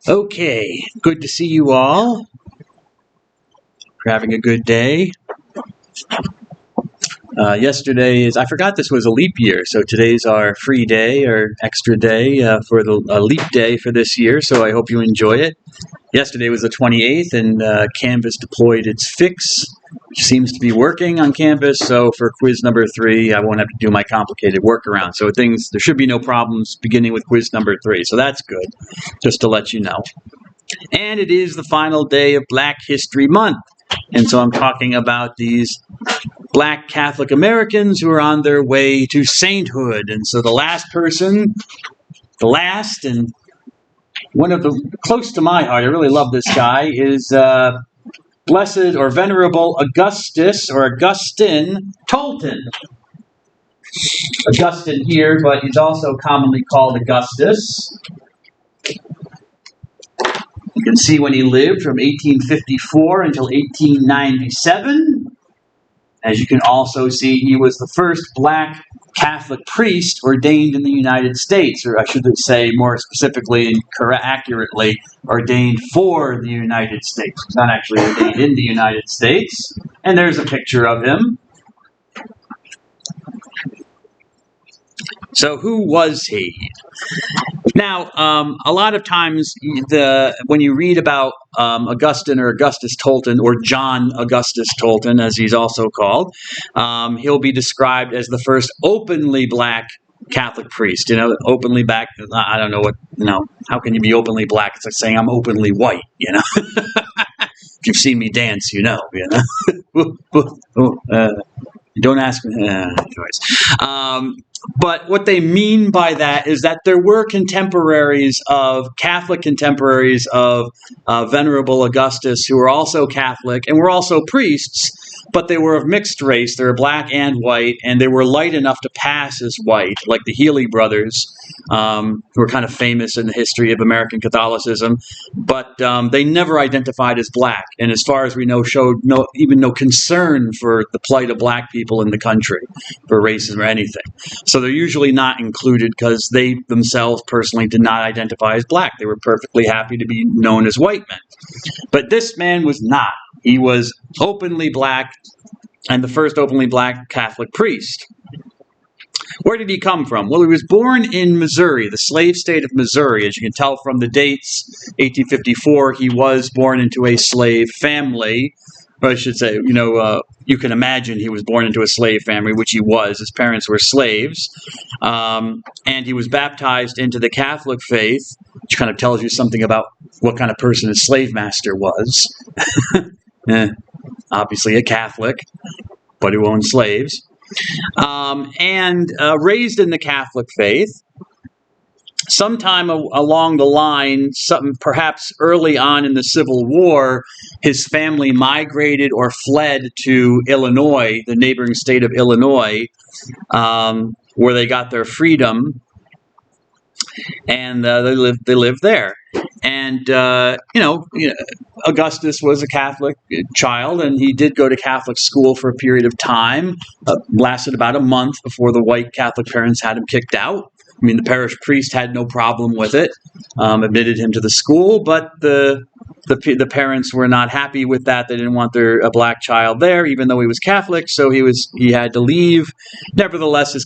Okay, good to see you all. We're having a good day. I forgot this was a leap year, so today's our free day or extra day for a leap day for this year, so I hope you enjoy it. Yesterday was the 28th, and Canvas deployed its fix, which seems to be working on Canvas, so for quiz number 3, I won't have to do my complicated workaround. So there should be no problems beginning with quiz number 3, so that's good, just to let you know. And it is the final day of Black History Month, and so I'm talking about these Black Catholic Americans who are on their way to sainthood. And so the last and one of the close to my heart, I really love this guy, is Blessed or Venerable Augustus or Augustine Tolton. Augustine here, but he's also commonly called Augustus. You can see when he lived from 1854 until 1897. As you can also see, he was the first Black Catholic priest ordained in the United States, or I should say more specifically and accurately, ordained for the United States. He's not actually ordained in the United States. And there's a picture of him. So who was he? Now, a lot of times when you read about Augustine or Augustus Tolton, or John Augustus Tolton, as he's also called, he'll be described as the first openly Black Catholic priest. Openly black, I don't know how can you be openly Black? It's like saying I'm openly white, If you've seen me dance, Don't ask me. Anyways. But what they mean by that is that there were Catholic contemporaries of Venerable Augustus who were also Catholic and were also priests, but they were of mixed race. They were Black and white, and they were light enough to pass as white, like the Healy brothers, who are kind of famous in the history of American Catholicism. But they never identified as Black, and as far as we know, showed no concern for the plight of Black people in the country, for racism or anything. So they're usually not included because they themselves personally did not identify as Black. They were perfectly happy to be known as white men. But this man was not. He was openly Black and the first openly Black Catholic priest. Where did he come from? Well, he was born in Missouri, the slave state of Missouri. As you can tell from the dates, 1854, he was born into a slave family. Or I should say, you can imagine he was born into a slave family, which he was. His parents were slaves. And he was baptized into the Catholic faith, which kind of tells you something about what kind of person his slave master was. Obviously a Catholic, but who owned slaves. And raised in the Catholic faith. Sometime along the line, perhaps early on in the Civil War, his family migrated or fled to Illinois, the neighboring state of Illinois, where they got their freedom, and they lived there. And Augustus was a Catholic child, and he did go to Catholic school for a period of time. Lasted about a month before the white Catholic parents had him kicked out. I mean, the parish priest had no problem with it, admitted him to the school, but the parents were not happy with that. They didn't want a Black child there, even though he was Catholic, so he had to leave. Nevertheless, his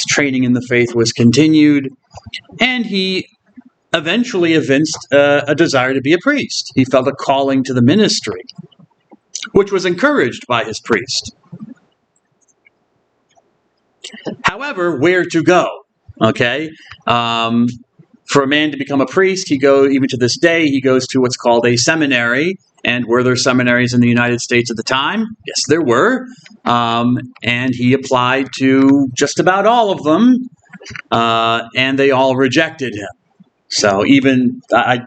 training in the faith was continued, and he eventually evinced a desire to be a priest. He felt a calling to the ministry, which was encouraged by his priest. However, where to go? Okay, for a man to become a priest, even to this day, he goes to what's called a seminary. And were there seminaries in the United States at the time? Yes, there were. And he applied to just about all of them, and they all rejected him. So even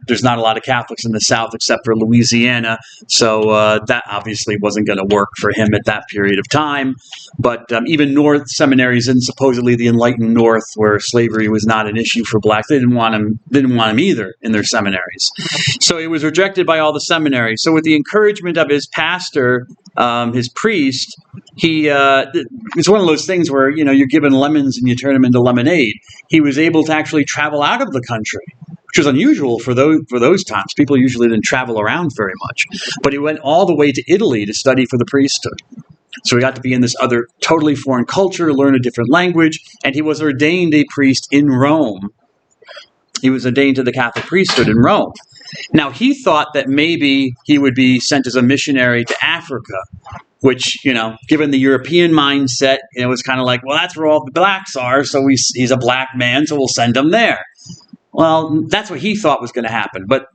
there's not a lot of Catholics in the South except for Louisiana. So that obviously wasn't going to work for him at that period of time. But even North seminaries in supposedly the enlightened North, where slavery was not an issue for blacks, they didn't want him either in their seminaries. So he was rejected by all the seminaries. So with the encouragement of his pastor, his priest, it's one of those things where you're given lemons and you turn them into lemonade. He was able to actually travel out of the country, which was unusual for those times. People usually didn't travel around very much. But he went all the way to Italy to study for the priesthood. So he got to be in this other totally foreign culture, learn a different language, and he was ordained a priest in Rome. He was ordained to the Catholic priesthood in Rome. Now, he thought that maybe he would be sent as a missionary to Africa, which, given the European mindset, it was kind of like, well, that's where all the blacks are, so he's a black man, so we'll send him there. Well, that's what he thought was going to happen. But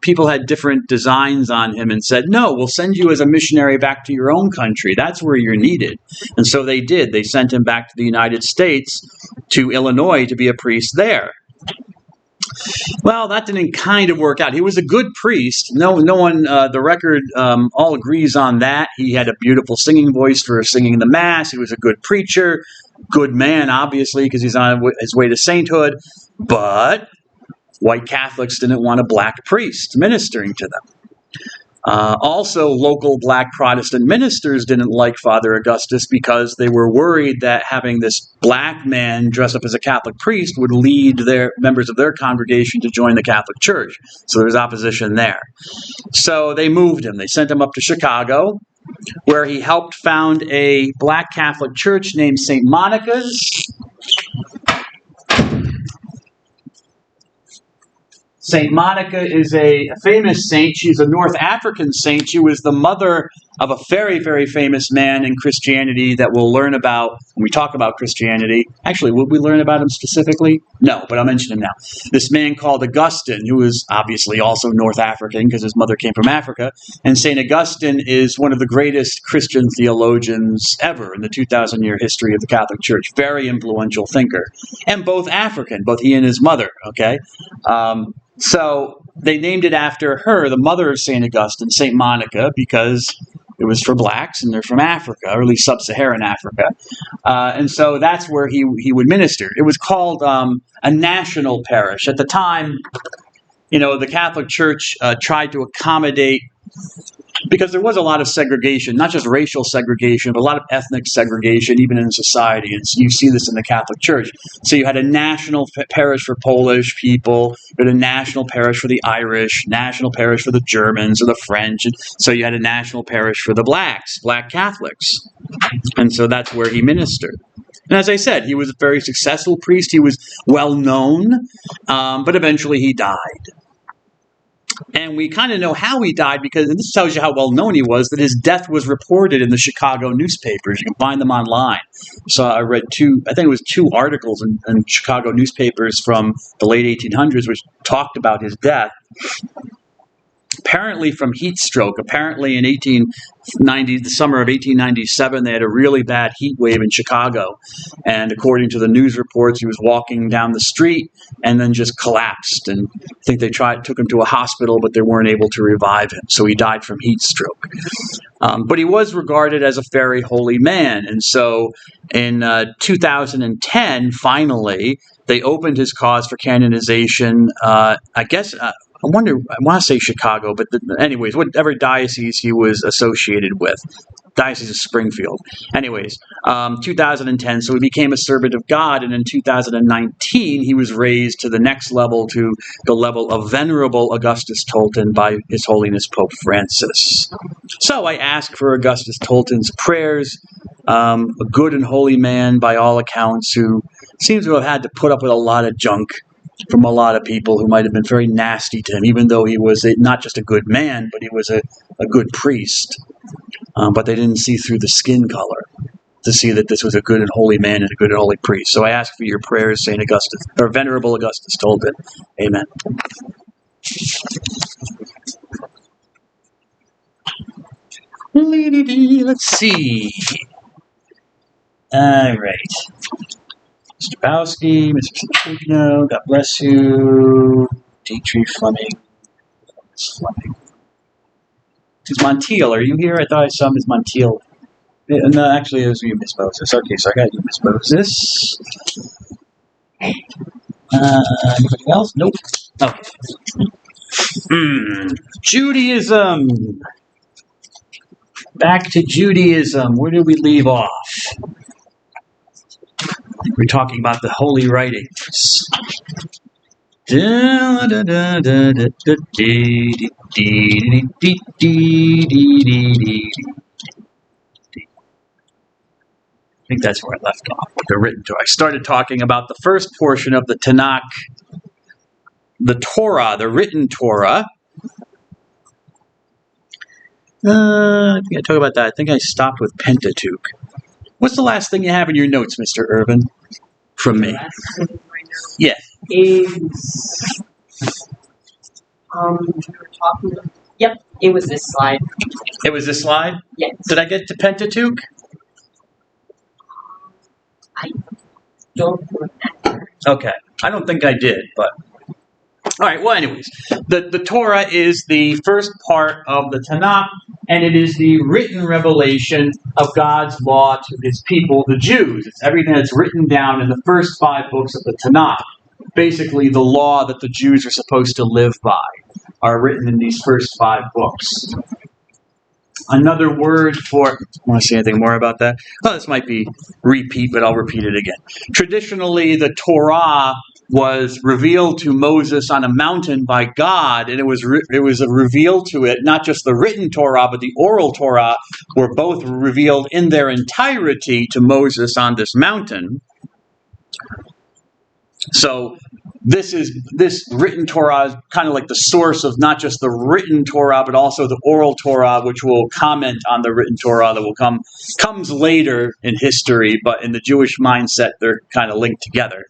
people had different designs on him and said, no, we'll send you as a missionary back to your own country. That's where you're needed. And so they did. They sent him back to the United States, to Illinois, to be a priest there. Well, that didn't kind of work out. He was a good priest. No one, the record all agrees on that. He had a beautiful singing voice for singing the Mass. He was a good preacher, good man, obviously, because he's on his way to sainthood. But white Catholics didn't want a black priest ministering to them. Also, local black Protestant ministers didn't like Father Augustus because they were worried that having this black man dress up as a Catholic priest would lead their members of their congregation to join the Catholic Church. So there was opposition there. So they moved him. They sent him up to Chicago, where he helped found a black Catholic church named St. Monica's. St. Monica is a famous saint. She's a North African saint. She was the mother of a very, very famous man in Christianity that we'll learn about when we talk about Christianity. Actually, will we learn about him specifically? No, but I'll mention him now. This man called Augustine, who is obviously also North African because his mother came from Africa. And St. Augustine is one of the greatest Christian theologians ever in the 2,000-year history of the Catholic Church. Very influential thinker. And both African, both he and his mother, okay? So they named it after her, the mother of St. Augustine, St. Monica, because it was for blacks and they're from Africa, or at least sub-Saharan Africa. And so that's where he would minister. It was called a national parish. At the time, the Catholic Church tried to accommodate, because there was a lot of segregation, not just racial segregation, but a lot of ethnic segregation, even in society. And you see this in the Catholic Church. So you had a national parish for Polish people, you had a national parish for the Irish, national parish for the Germans or the French. And so you had a national parish for the blacks, black Catholics. And so that's where he ministered. And as I said, he was a very successful priest. He was well known, but eventually he died. And we kind of know how he died because this tells you how well known he was, that his death was reported in the Chicago newspapers. You can find them online. So I read two articles in Chicago newspapers from the late 1800s which talked about his death. Apparently from heat stroke. Apparently in the summer of 1897, they had a really bad heat wave in Chicago. And according to the news reports, he was walking down the street and then just collapsed. And I think they took him to a hospital, but they weren't able to revive him. So he died from heat stroke. But he was regarded as a very holy man. And so in 2010, finally, they opened his cause for canonization. I want to say Chicago, but anyways, whatever diocese he was associated with, Diocese of Springfield. Anyways, 2010, so he became a servant of God, and in 2019, he was raised to the next level, to the level of Venerable Augustus Tolton by His Holiness Pope Francis. So I ask for Augustus Tolton's prayers, a good and holy man by all accounts, who seems to have had to put up with a lot of junk from a lot of people who might have been very nasty to him, even though he was not just a good man, but he was a good priest. But they didn't see through the skin color to see that this was a good and holy man and a good and holy priest. So I ask for your prayers, St. Augustus, or Venerable Augustus Tolton. Amen. Let's see. All right. Mr. Bowski, Mr. Stupino, God bless you. Dietrich Fleming. Miss Fleming. Ms. Montiel, are you here? I thought I saw Ms. Montiel. No, actually, it was you, Miss Moses. Okay, so I got you, Miss Moses. Anybody else? Nope. Okay. Judaism. Back to Judaism. Where did we leave off? We're talking about the holy writings. I think that's where I left off with the written Torah. I started talking about the first portion of the Tanakh, the Torah, the written Torah. I think I talked about that. I think I stopped with Pentateuch. What's the last thing you have in your notes, Mr. Irvin? From me. Yeah. Is we were talking. Yep, it was this slide. It was this slide? Yes. Did I get to Pentateuch? I don't remember. Okay. I don't think I did, but all right, well, anyways, the Torah is the first part of the Tanakh, and it is the written revelation of God's law to his people, the Jews. It's everything that's written down in the first 5 books of the Tanakh. Basically, the law that the Jews are supposed to live by are written in these first 5 books. Another word for... Want to say anything more about that? Oh, this might be repeat, but I'll repeat it again. Traditionally, the Torah was revealed to Moses on a mountain by God, and it was revealed to it, not just the written Torah, but the oral Torah were both revealed in their entirety to Moses on this mountain. So this written Torah is kind of like the source of not just the written Torah, but also the oral Torah, which will comment on the written Torah that will comes later in history, but in the Jewish mindset, they're kind of linked together.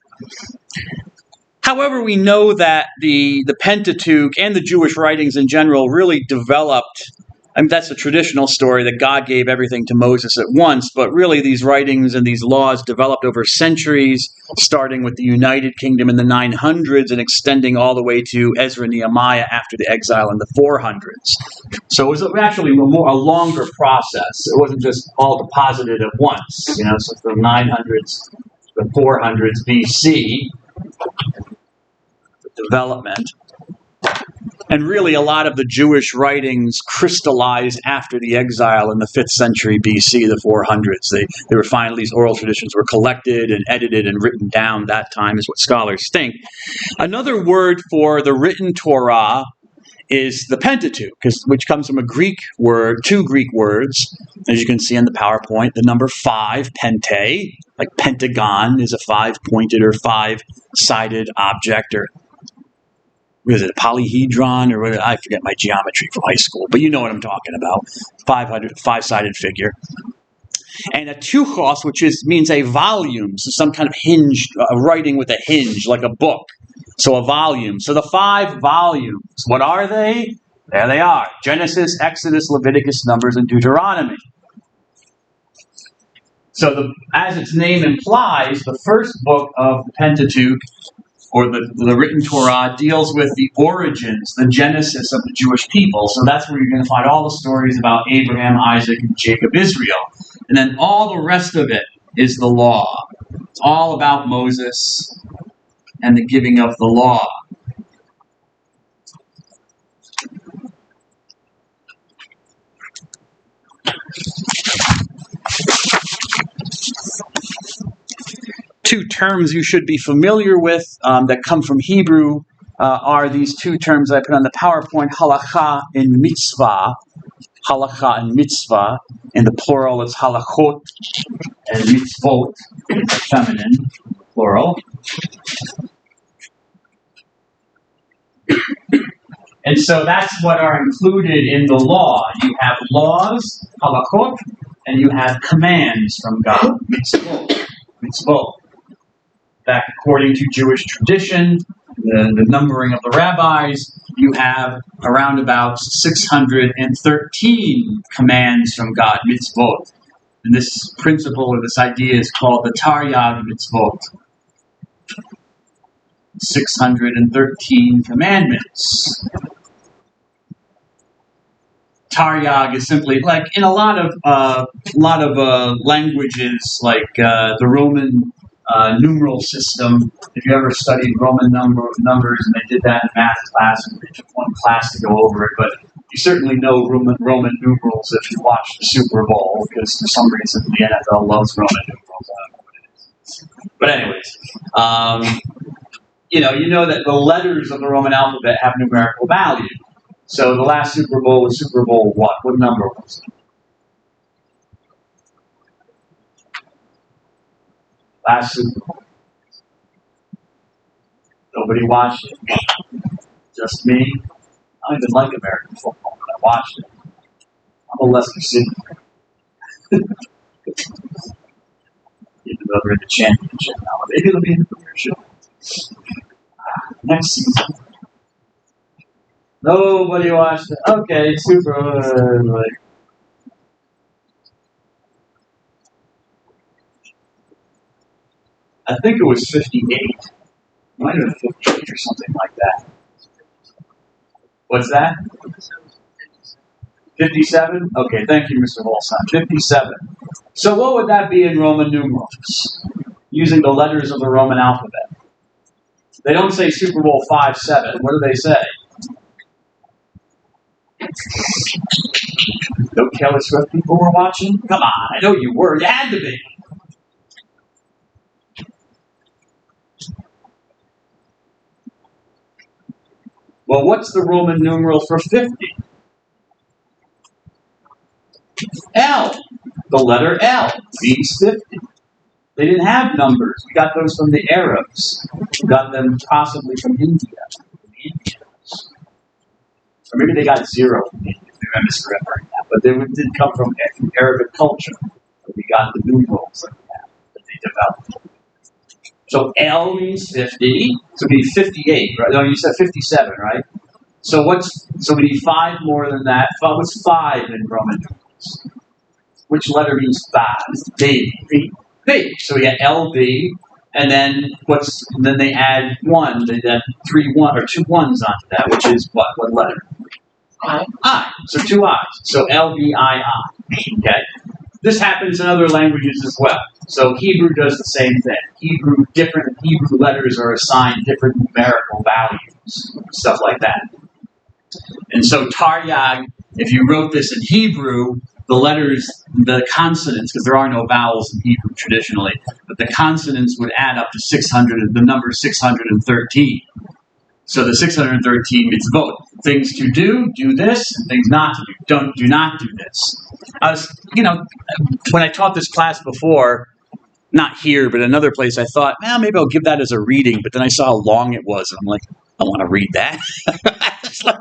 However, we know that the Pentateuch and the Jewish writings in general really developed. I mean, that's a traditional story that God gave everything to Moses at once, but really these writings and these laws developed over centuries, starting with the United Kingdom in the 900s and extending all the way to Ezra and Nehemiah after the exile in the 400s. So it was actually a longer process. It wasn't just all deposited at once. So from 900s to the 400s BC, development. And really, a lot of the Jewish writings crystallized after the exile in the 5th century BC, the 400s. They were finally, these oral traditions were collected and edited and written down that time, is what scholars think. Another word for the written Torah is the Pentateuch, which comes from a Greek word, 2 Greek words. As you can see in the PowerPoint, the number 5, pente, like pentagon is a 5-pointed or 5-sided object, or was it a polyhedron, or what? I forget my geometry from high school, but you know what I'm talking about. 5-sided figure. And a tuchos, which means a volume, so some kind of hinge, writing with a hinge, like a book. So a volume. So the 5 volumes, what are they? There they are. Genesis, Exodus, Leviticus, Numbers, and Deuteronomy. So as its name implies, the first book of the Pentateuch, or the written Torah, deals with the origins, the genesis of the Jewish people. So that's where you're going to find all the stories about Abraham, Isaac, and Jacob, Israel. And then all the rest of it is the law. It's all about Moses and the giving of the law. Two terms you should be familiar with that come from Hebrew are these 2 terms I put on the PowerPoint, halakha and mitzvah. Halakha and mitzvah. In the plural, it's halachot and mitzvot, feminine, plural. And so that's what are included in the law. You have laws, halachot, and you have commands from God, mitzvot. That according to Jewish tradition, the numbering of the rabbis, you have around about 613 commands from God, mitzvot. And this principle or this idea is called the Taryag mitzvot. 613 commandments. Taryag is simply like in a lot of languages, like the Roman numeral system. If you ever studied Roman numbers, and they did that in math class, and they took one class to go over it, but you certainly know Roman numerals if you watch the Super Bowl, because for some reason the NFL loves Roman numerals. I don't know what it is. But anyways, you know that the letters of the Roman alphabet have numerical value. So the last Super Bowl was Super Bowl what? What number was it? Last Super Bowl. Nobody watched it. Just me. I don't even like American football, but I watched it. I'm a Leicester City fan. Even though they're in the championship now. Maybe it'll be in the Premiership. Next season. Nobody watched it. Okay, super. I think it was 58. Might have been 58 or something like that. What's that? 57? Okay, thank you, Mr. Holstein. 57. So what would that be in Roman numerals? Using the letters of the Roman alphabet. They don't say Super Bowl 57. What do they say? No Taylor Swift people were watching? Come on, I know you were. You had to be. Well, what's the Roman numeral for 50? L. The letter L means 50. They didn't have numbers. We got those from the Arabs. We got them possibly from India. Or maybe they got 0 from India. Maybe I'm misremembering that. But they did come from Arabic culture. We got the numerals like that they developed. So L means 50. So we need 58, right? No, you said 57, right? So we need 5 more than that. What's 5 in Roman numerals? Which letter means 5? B. B. So we got LB, and then they add 1. They add 2 1s onto that, which is what? What letter? I. So 2 I's. So LBII. Okay. This happens in other languages as well. So Hebrew does the same thing. Different Hebrew letters are assigned different numerical values, stuff like that. And so Taryag, if you wrote this in Hebrew, the consonants, because there are no vowels in Hebrew traditionally, but the consonants would add up to 600, the number 613. So the 613 mitzvot. Things to do this, and things not to do. Do not do this. When I taught this class before, not here, but another place, I thought, maybe I'll give that as a reading, but then I saw how long it was, and I'm like, I want to read that. It's like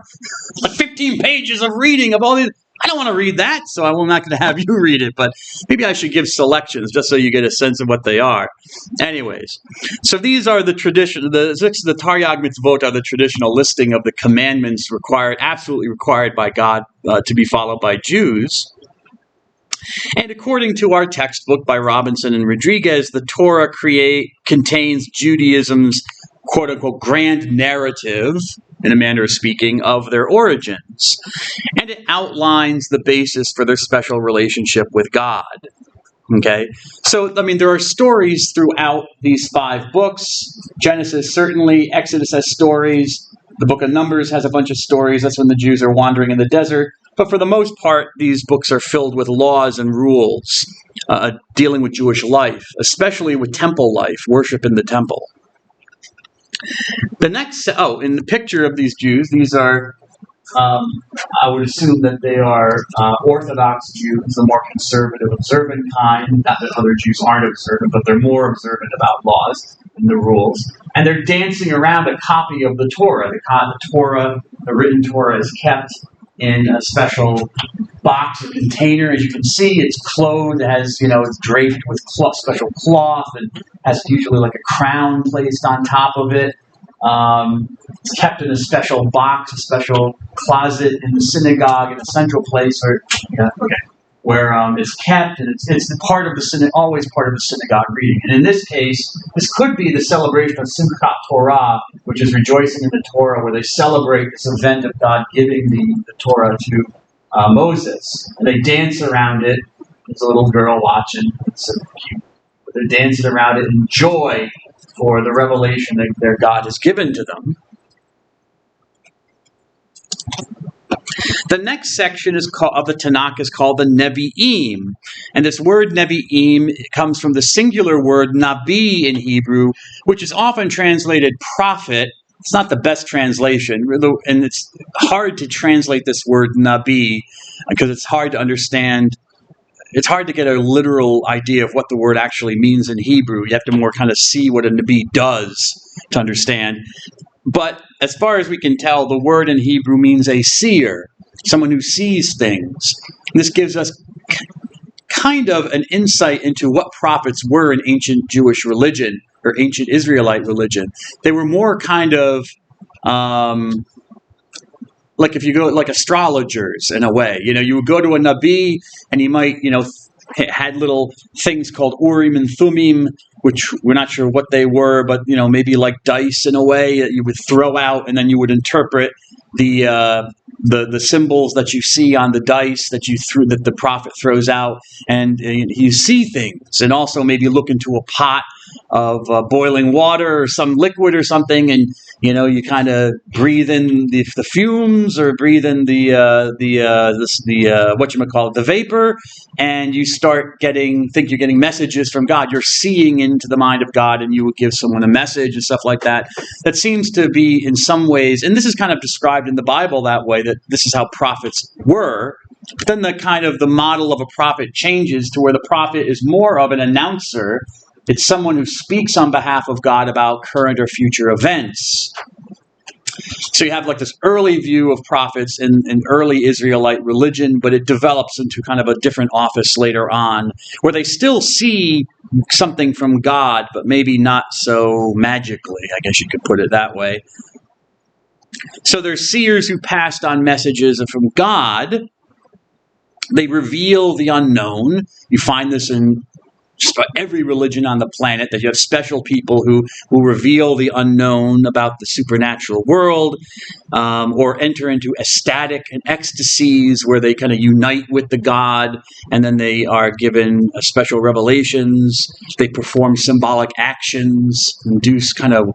15 pages of reading of all these. I don't want to read that, so I'm not going to have you read it, but maybe I should give selections just so you get a sense of what they are. Anyways, so these are the tradition. The Taryag mitzvot are the traditional listing of the commandments absolutely required by God to be followed by Jews. And according to our textbook by Robinson and Rodriguez, the Torah contains Judaism's quote-unquote grand narrative, in a manner of speaking, of their origins. And it outlines the basis for their special relationship with God. Okay? So, there are stories throughout these 5 books. Genesis, certainly. Exodus has stories. The book of Numbers has a bunch of stories. That's when the Jews are wandering in the desert. But for the most part, these books are filled with laws and rules dealing with Jewish life, especially with temple life, worship in the temple. The next, in the picture of these Jews, these are, I would assume that they are Orthodox Jews, the more conservative, observant kind. Not that other Jews aren't observant, but they're more observant about laws and the rules. And they're dancing around a copy of the Torah. The written Torah is kept in a special box or container. As you can see, it's clothed, it's draped with special cloth, and has usually like a crown placed on top of it. It's kept in a special box, a special closet in the synagogue, in a central place. where it's kept, and it's part of the always part of the synagogue reading. And in this case, this could be the celebration of Simchat Torah, which is rejoicing in the Torah, where they celebrate this event of God giving the Torah to Moses. And they dance around it. There's a little girl watching. It's so cute. But they're dancing around it in joy for the revelation that their God has given to them. The next section of the Tanakh is called the Nevi'im. And this word Nevi'im comes from the singular word Nabi in Hebrew, which is often translated prophet. It's not the best translation, and it's hard to translate this word Nabi because it's hard to understand. It's hard to get a literal idea of what the word actually means in Hebrew. You have to more kind of see what a Nabi does to understand. But as far as we can tell, the word in Hebrew means a seer, someone who sees things. This gives us kind of an insight into what prophets were in ancient Jewish religion or ancient Israelite religion. They were more kind of like if you go like astrologers in a way. You would go to a Nabi and he might, had little things called Urim and Thummim, which we're not sure what they were, but maybe like dice in a way that you would throw out, and then you would interpret the symbols that you see on the dice that the prophet throws out, and you see things, and also maybe look into a pot of boiling water or some liquid or something, and you kind of breathe in the fumes or breathe in the vapor, and you start think you're getting messages from God. You're seeing into the mind of God, and you would give someone a message and stuff like that. That seems to be in some ways, and this is kind of described in the Bible that way, that this is how prophets were. But then the model of a prophet changes to where the prophet is more of an announcer. It's someone who speaks on behalf of God about current or future events. So you have like this early view of prophets in early Israelite religion, but it develops into kind of a different office later on, where they still see something from God, but maybe not so magically, I guess you could put it that way. So there's seers who passed on messages from God. They reveal the unknown. You find this in just about every religion on the planet, that you have special people who reveal the unknown about the supernatural world, or enter into ecstatic and ecstasies where they kind of unite with the God, and then they are given special revelations. They perform symbolic actions and do kind of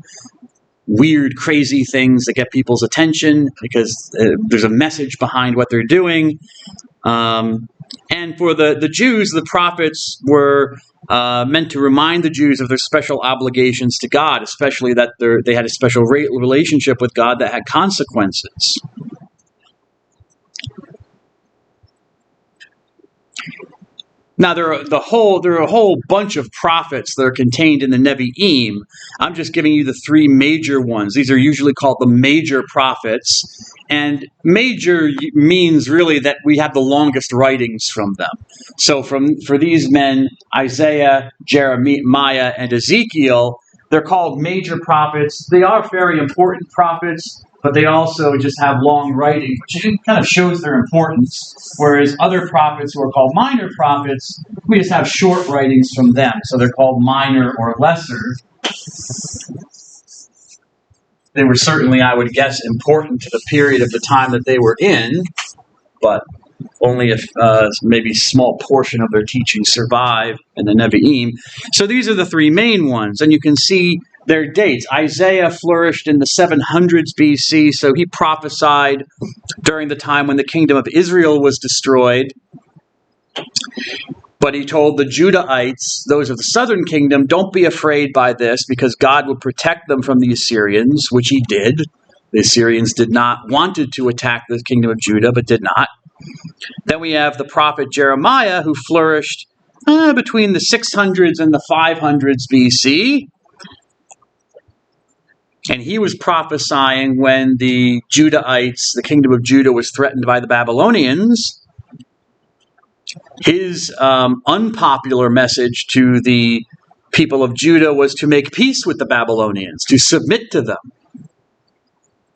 weird, crazy things that get people's attention because there's a message behind what they're doing. And for the Jews, the prophets were meant to remind the Jews of their special obligations to God, especially that they had a special relationship with God that had consequences. Now, there are a whole bunch of prophets that are contained in the Nevi'im. I'm just giving you the three major ones. These are usually called the major prophets. And major means really that we have the longest writings from them. So for these men, Isaiah, Jeremiah, and Ezekiel, they're called major prophets. They are very important prophets, but they also just have long writings, which kind of shows their importance. Whereas other prophets who are called minor prophets, we just have short writings from them. So they're called minor or lesser. They were certainly, I would guess, important to the period of the time that they were in, but only if maybe a small portion of their teaching survive in the Nevi'im. So these are the three main ones, and you can see their dates. Isaiah flourished in the 700s BC, so he prophesied during the time when the kingdom of Israel was destroyed. But he told the Judahites, those of the southern kingdom, don't be afraid by this, because God would protect them from the Assyrians, which he did. The Assyrians wanted to attack the kingdom of Judah, but did not. Then we have the prophet Jeremiah, who flourished between the 600s and the 500s BC. And he was prophesying when the Judahites, the kingdom of Judah, was threatened by the Babylonians. His unpopular message to the people of Judah was to make peace with the Babylonians, to submit to them,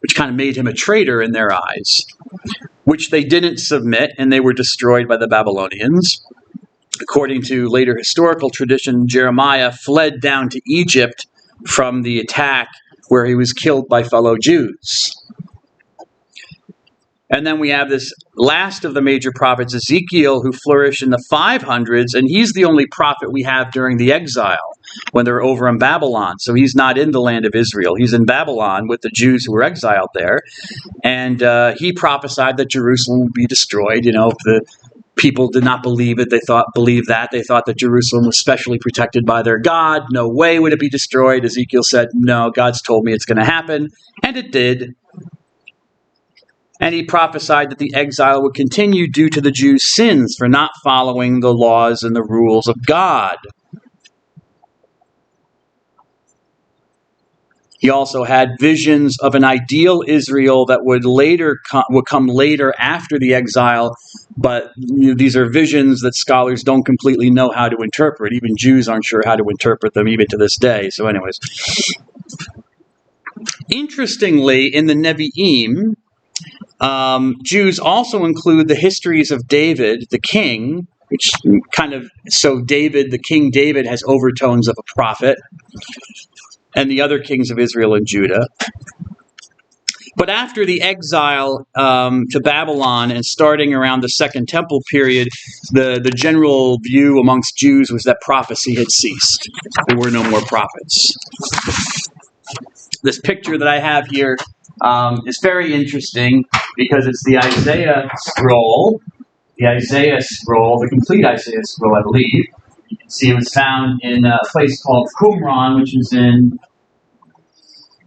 which kind of made him a traitor in their eyes. which they didn't submit, and they were destroyed by the Babylonians. According to later historical tradition, Jeremiah fled down to Egypt from the attack, where he was killed by fellow Jews. And then we have this last of the major prophets, Ezekiel, who flourished in the 500s, and he's the only prophet we have during the exile, when they're over in Babylon. So he's not in the land of Israel. He's in Babylon with the Jews who were exiled there. And he prophesied that Jerusalem would be destroyed. If the people did not believe it, they thought that Jerusalem was specially protected by their God. No way would it be destroyed. Ezekiel said, no, God's told me it's going to happen. And it did. And he prophesied that the exile would continue due to the Jews' sins for not following the laws and the rules of God. He also had visions of an ideal Israel that would come later after the exile, but these are visions that scholars don't completely know how to interpret. Even Jews aren't sure how to interpret them even to this day. So anyways. Interestingly, in the Nevi'im, Jews also include the histories of David, the king, which King David has overtones of a prophet, and the other kings of Israel and Judah. But after the exile to Babylon and starting around the Second Temple period, the general view amongst Jews was that prophecy had ceased. There were no more prophets. This picture that I have here is very interesting because it's the Isaiah scroll, the complete Isaiah scroll, I believe. You can see it was found in a place called Qumran, which is in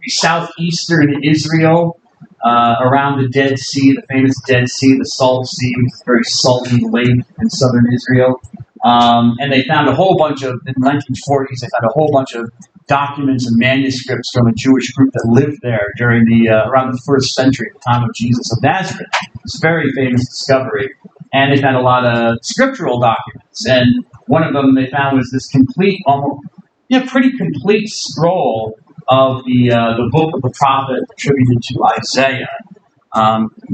southeastern Israel, around the Dead Sea, the famous Dead Sea, the Salt Sea, which is a very salty lake in southern Israel. And they found in the 1940s, they found a whole bunch of documents and manuscripts from a Jewish group that lived there during around the 1st century, at the time of Jesus of Nazareth. It's a very famous discovery. And they found a lot of scriptural documents. And one of them they found was this pretty complete scroll of the book of the prophet attributed to Isaiah.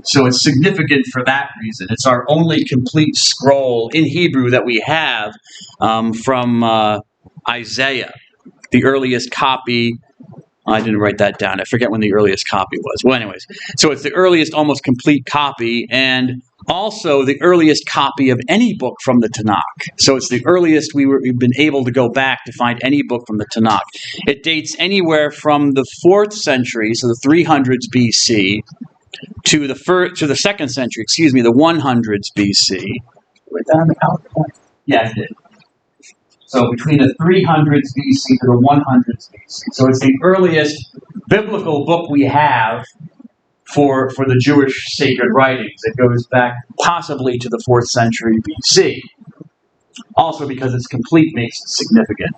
So it's significant for that reason. It's our only complete scroll in Hebrew that we have from Isaiah. The earliest copy, I didn't write that down. I forget when the earliest copy was. Well, anyways, so it's the earliest almost complete copy, and also the earliest copy of any book from the Tanakh. So it's the earliest we've been able to go back to find any book from the Tanakh. It dates anywhere from the 4th century, so the 300s BC, to the 2nd century, the 100s BC. Wait down the PowerPoint? Yeah, I did. So between the 300s BC to the 100s BC. So it's the earliest biblical book we have for the Jewish sacred writings. It goes back possibly to the 4th century BC. Also because it's complete makes it significant.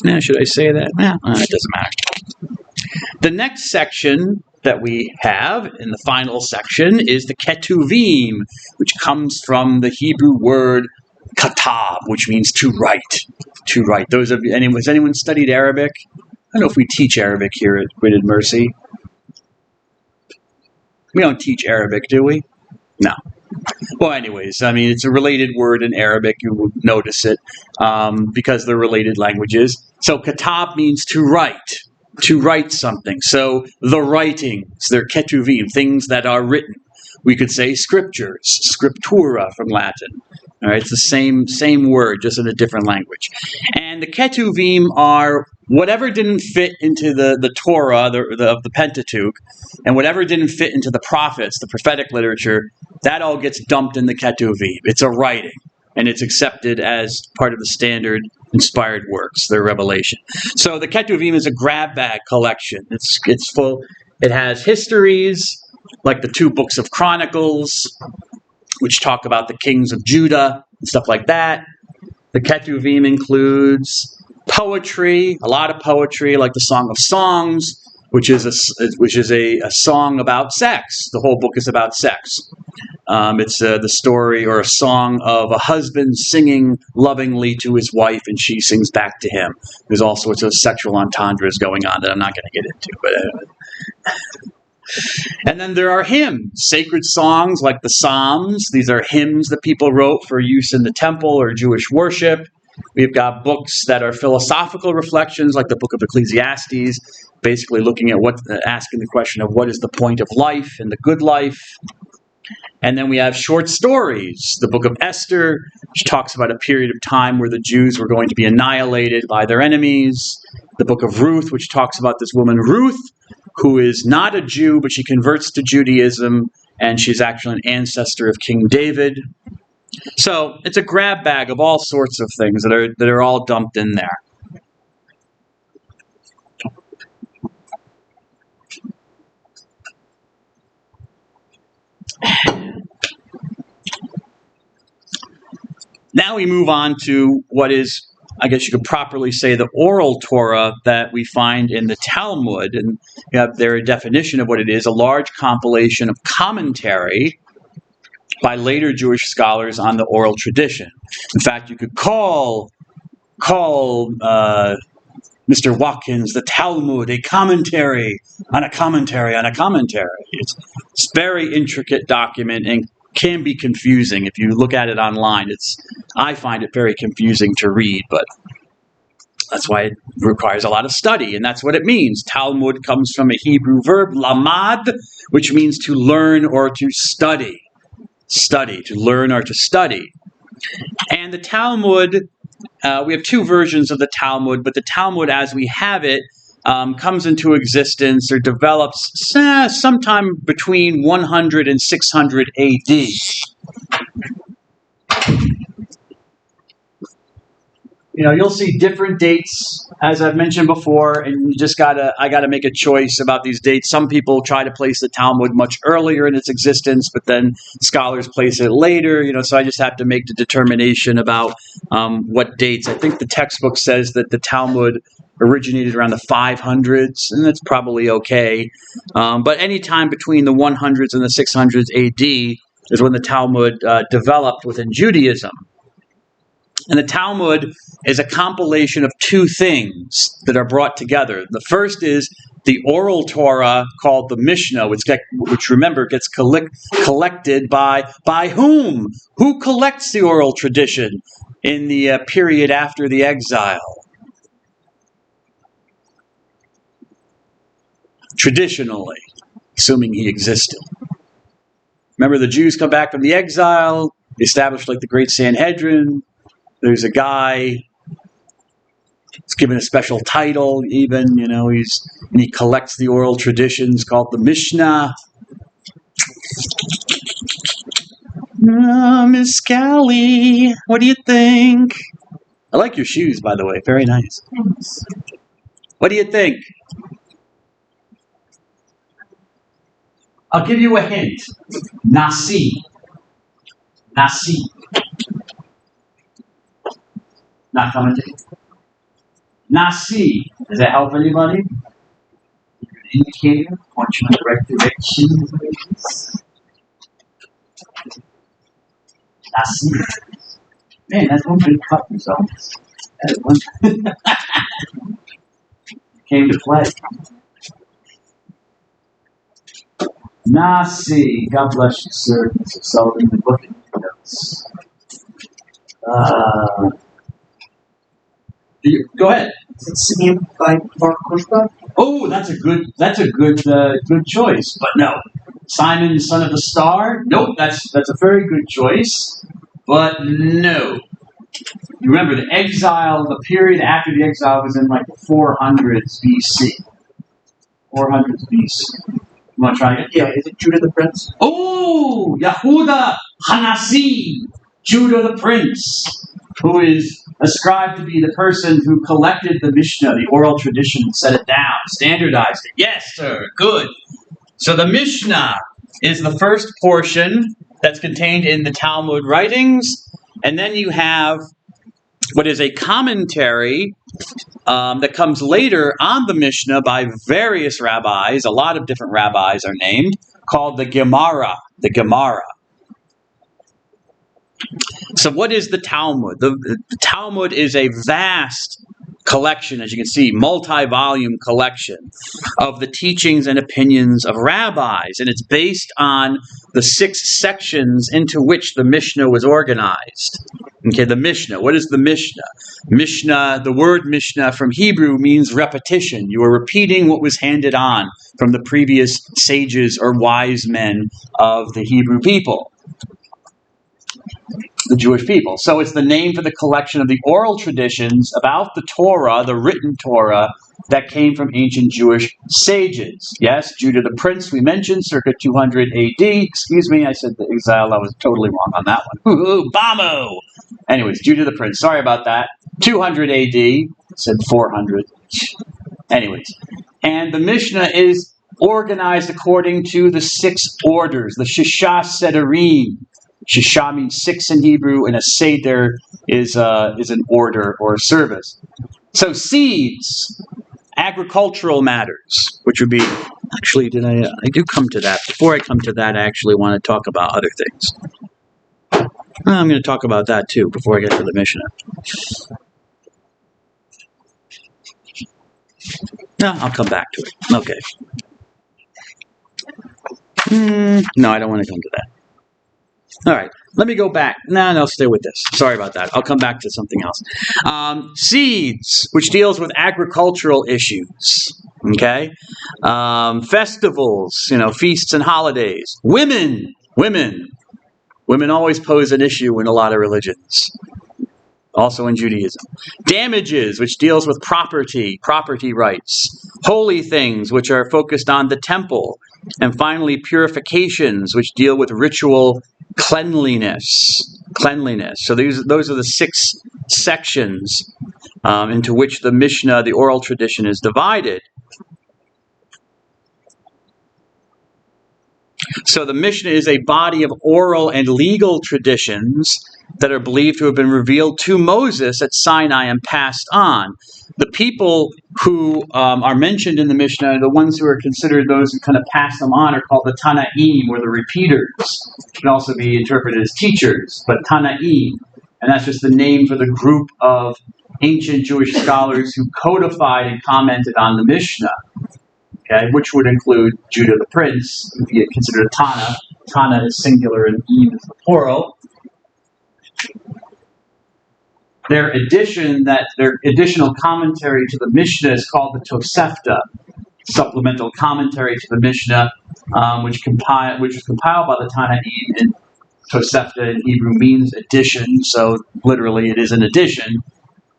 Now, should I say that? It doesn't matter. The next section that we have in the final section is the Ketuvim, which comes from the Hebrew word katab, which means to write. To write. Has anyone studied Arabic? I don't know if we teach Arabic here at Gritted Mercy. We don't teach Arabic, do we? No. Well, anyways, it's a related word in Arabic. You would notice it because they're related languages. So katab means to write something. So the writings, they're ketuvim, things that are written. We could say scriptures, scriptura from Latin. All right, it's the same word, just in a different language. And the ketuvim are whatever didn't fit into the Torah, of the Pentateuch, and whatever didn't fit into the prophets, the prophetic literature, that all gets dumped in the ketuvim. It's a writing, and it's accepted as part of the standard inspired works, their revelation. So the ketuvim is a grab bag collection. It's full. It has histories, like the 2 books of Chronicles, which talk about the kings of Judah and stuff like that. The Ketuvim includes poetry, a lot of poetry, like the Song of Songs, which is a song about sex. The whole book is about sex. It's the story or a song of a husband singing lovingly to his wife, and she sings back to him. There's all sorts of sexual entendres going on that I'm not going to get into. And then there are hymns, sacred songs like the Psalms. These are hymns that people wrote for use in the temple or Jewish worship. We've got books that are philosophical reflections, like the book of Ecclesiastes, basically looking at asking the question of what is the point of life and the good life. And then we have short stories, the book of Esther, which talks about a period of time where the Jews were going to be annihilated by their enemies. The book of Ruth, which talks about this woman Ruth, who is not a Jew, but she converts to Judaism, and she's actually an ancestor of King David. So it's a grab bag of all sorts of things that are all dumped in there. Now we move on to what is, I guess you could properly say, the oral Torah that we find in the Talmud. And you have their definition of what it is, a large compilation of commentary by later Jewish scholars on the oral tradition. In fact, you could call Mr. Watkins the Talmud a commentary on a commentary on a commentary. It's a very intricate document and can be confusing if you look at it online. I find it very confusing to read, but that's why it requires a lot of study, and that's what it means. Talmud comes from a Hebrew verb, lamad, which means to learn or to study. To learn or to study. And the Talmud, we have two versions of the Talmud, but the Talmud as we have it comes into existence or develops sometime between 100 and 600 AD. You'll see different dates, as I've mentioned before, and I gotta make a choice about these dates. Some people try to place the Talmud much earlier in its existence, but then scholars place it later, so I just have to make the determination about what dates. I think the textbook says that the Talmud originated around the 500s, and that's probably okay. But any time between the 100s and the 600s AD is when the Talmud developed within Judaism. And the Talmud is a compilation of two things that are brought together. The first is the oral Torah called the Mishnah, which remember gets collected by whom? Who collects the oral tradition in the period after the exile? Traditionally, assuming he existed. Remember, the Jews come back from the exile, they establish like the Great Sanhedrin. There's a guy, he's given a special title even, and he collects the oral traditions called the Mishnah. Miss Callie, what do you think? I like your shoes, by the way. Very nice. Thanks. What do you think? I'll give you a hint. Nasi. Not coming to Nasi. Does that help anybody? Indicator, point you in the right direction. Nasi. Man, that's one good cut results. That one came to play. Nasi. God bless you, sir. Mr. Sullivan, the book notes. Go ahead. Is it Simeon by Bar Kokhba? Oh, that's a good choice. But no, Simon, the son of the star. Nope, that's a very good choice. But no. You remember the exile, the period after the exile was in like the 400s BC. 400s BC. You want to try it? Yeah, is it Judah the Prince? Oh, Yehuda Hanasi, Judah the Prince, who is ascribed to be the person who collected the Mishnah, the oral tradition, and set it down, standardized it. Yes, sir, good. So the Mishnah is the first portion that's contained in the Talmud writings, and then you have what is a commentary that comes later on the Mishnah by various rabbis. A lot of different rabbis are named, called the Gemara. The Gemara. So what is the Talmud? The Talmud is a vast collection, as you can see, multi-volume collection of the teachings and opinions of rabbis. And it's based on the 6 sections into which the Mishnah was organized. Okay, the Mishnah. What is the Mishnah? Mishnah, the word Mishnah from Hebrew means repetition. You are repeating what was handed on from the previous sages or wise men of the Hebrew people, the Jewish people. So it's the name for the collection of the oral traditions about the Torah, the written Torah, that came from ancient Jewish sages. Yes, Judah the Prince, we mentioned, circa 200 AD. Excuse me, I said the exile. I was totally wrong on that one. Ooh, Bamo! Anyways, Judah the Prince. Sorry about that. 200 AD. I said 400. Anyways. And the Mishnah is organized according to the 6 orders, the Shisha Sederim. Shisha means 6 in Hebrew, and a Seder is an order or a service. So seeds, agricultural matters, which would be, actually, I do come to that. Before I come to that, I actually want to talk about other things. I'm going to talk about that too before I get to the Mishnah. No, I'll come back to it. Okay. No, I don't want to come to that. All right, let me go back. No, stay with this. Sorry about that. I'll come back to something else. Seeds, which deals with agricultural issues. Okay? Festivals, feasts and holidays. Women always pose an issue in a lot of religions. Also in Judaism. Damages, which deals with property rights. Holy things, which are focused on the temple. And finally, purifications, which deal with ritual cleanliness. So those are the 6 sections into which the Mishnah, the oral tradition, is divided. So the Mishnah is a body of oral and legal traditions that are believed to have been revealed to Moses at Sinai and passed on. The people who are mentioned in the Mishnah, the ones who are considered those who kind of pass them on, are called the Tanaim, or the repeaters. It can also be interpreted as teachers, but Tanaim. And that's just the name for the group of ancient Jewish scholars who codified and commented on the Mishnah. Okay, which would include Judah the Prince, who be considered a Tana. Tana is singular and Eve is the plural. Their additional commentary to the Mishnah is called the Tosefta, supplemental commentary to the Mishnah, which was compiled by the Tanaim. And Tosefta in Hebrew means addition, so literally it is an addition.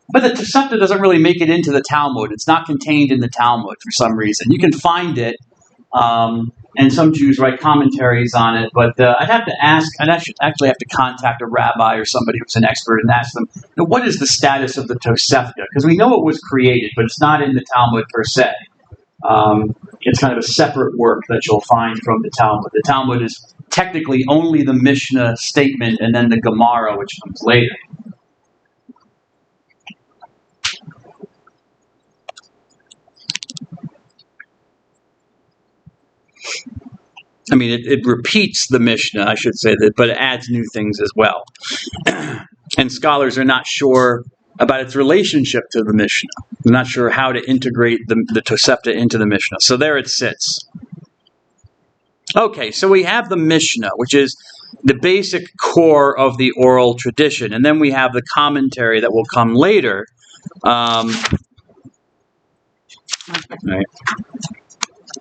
But the Tosefta doesn't really make it into the Talmud. It's not contained in the Talmud for some reason. You can find it, and some Jews write commentaries on it, but I'd actually have to contact a rabbi or somebody who's an expert and ask them, what is the status of the Tosefta? Because we know it was created, but it's not in the Talmud per se. It's kind of a separate work that you'll find from the Talmud. The Talmud is technically only the Mishnah statement and then the Gemara, which comes later. I mean, it repeats the Mishnah, I should say, but it adds new things as well. And scholars are not sure about its relationship to the Mishnah. They're not sure how to integrate the Tosefta into the Mishnah. So there it sits. Okay, so we have the Mishnah, which is the basic core of the oral tradition. And then we have the commentary that will come later. All right.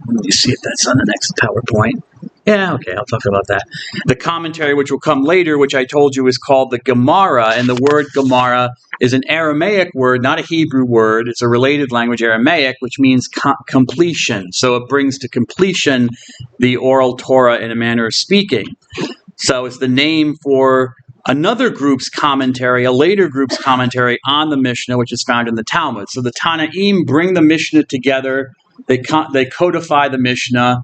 Let me see if that's on the next PowerPoint. Yeah, okay, I'll talk about that. The commentary, which will come later, which I told you is called the Gemara, and the word Gemara is an Aramaic word, not a Hebrew word. It's a related language, Aramaic, which means completion. So it brings to completion the oral Torah in a manner of speaking. So it's the name for another group's commentary, a later group's commentary on the Mishnah, which is found in the Talmud. So the Tanaim bring the Mishnah together. They codify the Mishnah,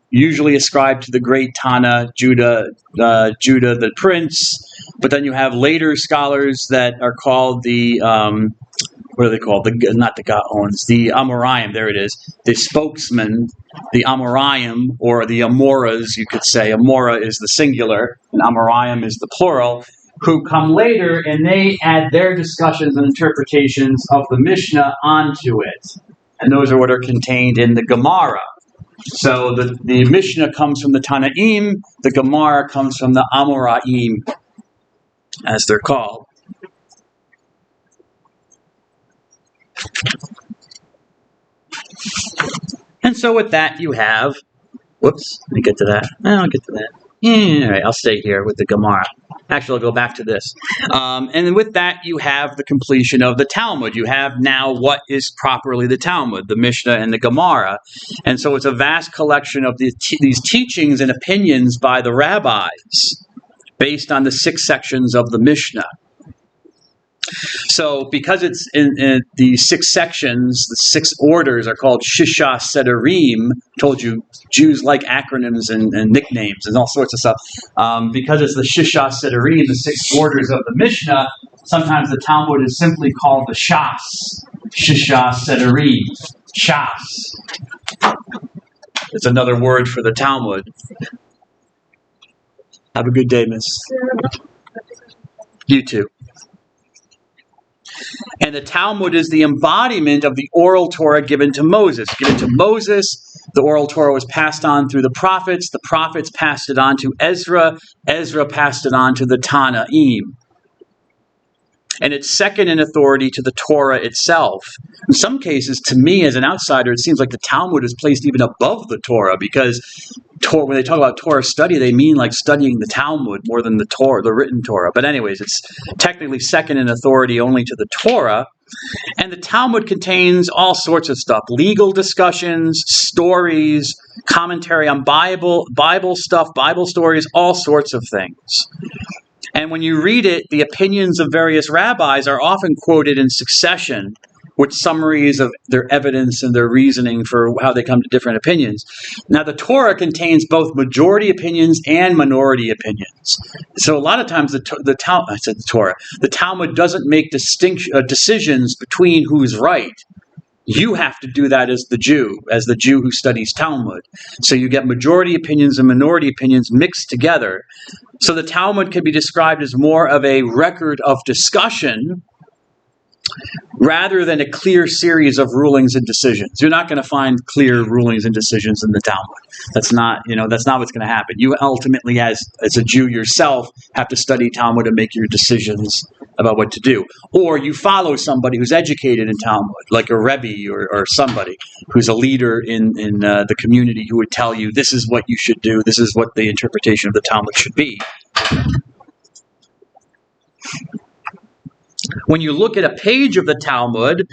usually ascribed to the great Tana, Judah the Prince. But then you have later scholars that are called the what are they called? Not the Gaons, the Amoraim. There it is. The spokesman, the Amoraim, or the Amoras, you could say. Amora is the singular, and Amoraim is the plural, who come later and they add their discussions and interpretations of the Mishnah onto it. And those are what are contained in the Gemara. So the Mishnah comes from the Tanaim, the Gemara comes from the Amoraim, as they're called. And so with that you have, whoops, let me get to that. I'll get to that. All right, I'll stay here with the Gemara. Actually, I'll go back to this. And then with that, you have the completion of the Talmud. You have now what is properly the Talmud, the Mishnah and the Gemara. And so it's a vast collection of these teachings and opinions by the rabbis based on the 6 sections of the Mishnah. So because it's in the 6 sections, the 6 orders are called Shisha Sederim. Told you Jews like acronyms and nicknames and all sorts of stuff. Because it's the Shisha Sederim, the 6 orders of the Mishnah, sometimes the Talmud is simply called the Shas. Shisha Sederim. Shas. It's another word for the Talmud. Have a good day, miss. You too. And the Talmud is the embodiment of the oral Torah given to Moses. Given to Moses, the oral Torah was passed on through the prophets passed it on to Ezra passed it on to the Tanaim. And it's second in authority to the Torah itself. In some cases, to me as an outsider, it seems like the Talmud is placed even above the Torah, because when they talk about Torah study, they mean like studying the Talmud more than the Torah, the written Torah. But anyways, it's technically second in authority only to the Torah. And the Talmud contains all sorts of stuff: legal discussions, stories, commentary on Bible stuff, Bible stories, all sorts of things. And when you read it, the opinions of various rabbis are often quoted in succession with summaries of their evidence and their reasoning for how they come to different opinions. Now, the Torah contains both majority opinions and minority opinions. So a lot of times the Talmud doesn't make decisions between who's right. You have to do that as the Jew who studies Talmud. So you get majority opinions and minority opinions mixed together. So the Talmud can be described as more of a record of discussion rather than a clear series of rulings and decisions. You're not going to find clear rulings and decisions in the Talmud. That's not what's going to happen. You ultimately, as a Jew yourself, have to study Talmud and make your decisions about what to do. Or you follow somebody who's educated in Talmud, like a Rebbe or somebody who's a leader in the community who would tell you, this is what you should do, this is what the interpretation of the Talmud should be. When you look at a page of the Talmud,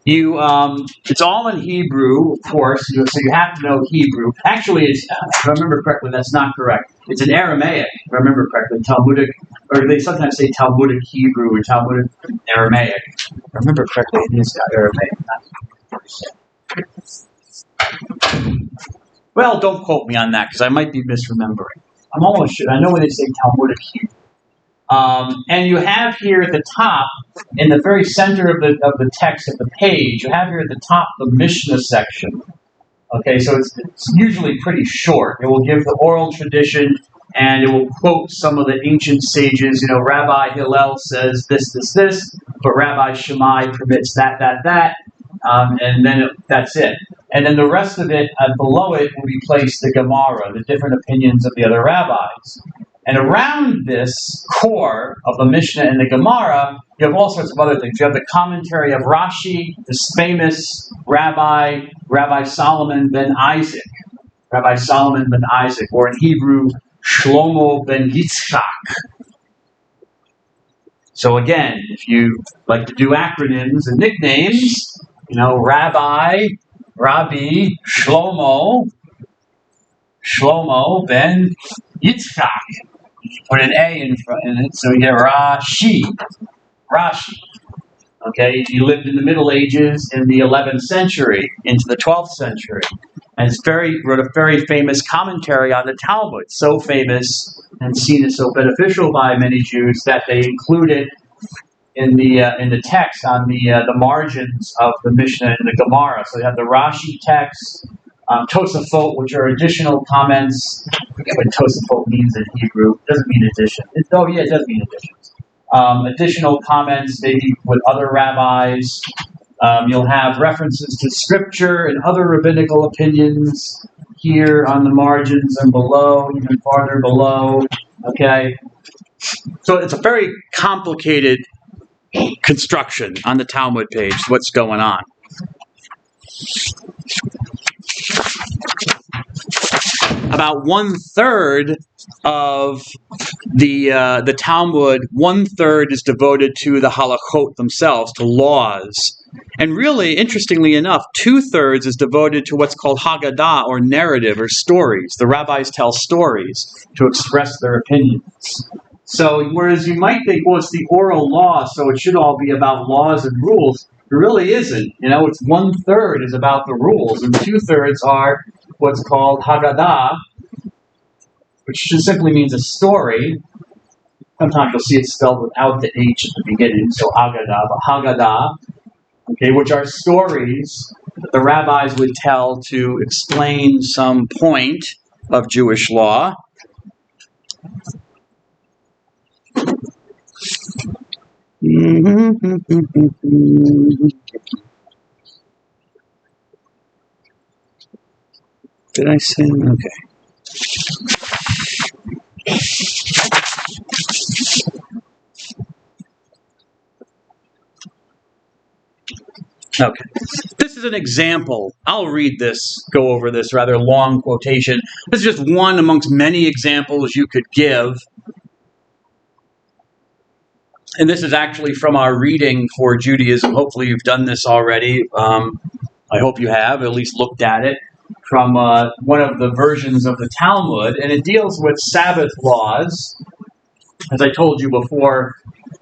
it's all in Hebrew, of course, so you have to know Hebrew. Actually, if I remember correctly, that's not correct. It's in Aramaic, if I remember correctly, Talmudic, or they sometimes say Talmudic Hebrew or Talmudic Aramaic. If I remember correctly, it is Aramaic. Well, don't quote me on that, because I might be misremembering. I'm almost sure. I know when they say Talmudic Hebrew. And you have here at the top, in the very center of the text of the page, you have here at the top the Mishnah section. Okay, so it's usually pretty short. It will give the oral tradition, and it will quote some of the ancient sages. Rabbi Hillel says this, but Rabbi Shammai permits that, and then that's it. And then the rest of it, below it, will be placed the Gemara, the different opinions of the other rabbis. And around this core of the Mishnah and the Gemara, you have all sorts of other things. You have the commentary of Rashi, this famous Rabbi Solomon ben Isaac. Rabbi Solomon ben Isaac, or in Hebrew, Shlomo ben Yitzchak. So again, if you like to do acronyms and nicknames, Rabbi, Shlomo ben Yitzchak. Put an A in it, so you get Rashi. Okay, he lived in the Middle Ages in the 11th century into the 12th century, and wrote a very famous commentary on the Talmud. So famous and seen as so beneficial by many Jews that they included in the text on the margins of the Mishnah and the Gemara. So you have the Rashi text, Tosafot, which are additional comments. I forget what Tosafot means in Hebrew. It doesn't mean addition. It does mean additions. Additional comments, maybe with other rabbis. You'll have references to scripture and other rabbinical opinions here on the margins and below, even farther below. Okay, so it's a very complicated construction on the Talmud page. What's going on? About 1/3 of the Talmud, 1/3 is devoted to the halachot themselves, to laws. And really, interestingly enough, 2/3 is devoted to what's called Haggadah, or narrative, or stories. The rabbis tell stories to express their opinions. So, whereas you might think, well, it's the oral law, so it should all be about laws and rules, it really isn't. It's 1/3 is about the rules, and 2/3 are what's called Haggadah, which just simply means a story. Sometimes you'll see it spelled without the H at the beginning, so Haggadah, but Haggadah, okay, which are stories that the rabbis would tell to explain some point of Jewish law. Did I say? Okay. Okay. This is an example. I'll read this, go over this rather long quotation. This is just one amongst many examples you could give. And this is actually from our reading for Judaism. Hopefully you've done this already. I hope you have, at least looked at it, from one of the versions of the Talmud. And it deals with Sabbath laws. As I told you before,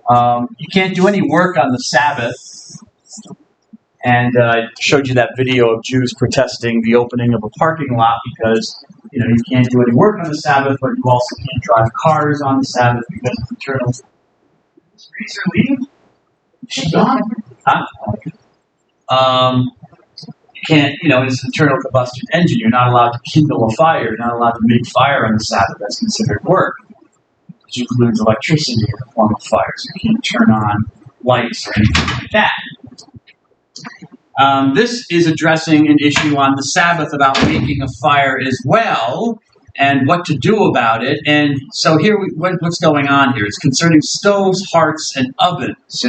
you can't do any work on the Sabbath. And I showed you that video of Jews protesting the opening of a parking lot because, you can't do any work on the Sabbath, but you also can't drive cars on the Sabbath because of internal... Is Reeser leaving? She's gone? Huh? You can't, it's an internal combustion engine. You're not allowed to kindle a fire. You're not allowed to make fire on the Sabbath. That's considered work, which includes electricity in the form of fire. So you can't turn on lights or anything like that. This is addressing an issue on the Sabbath about making a fire as well and what to do about it. And so here, what's going on here? It's concerning stoves, hearths, and ovens.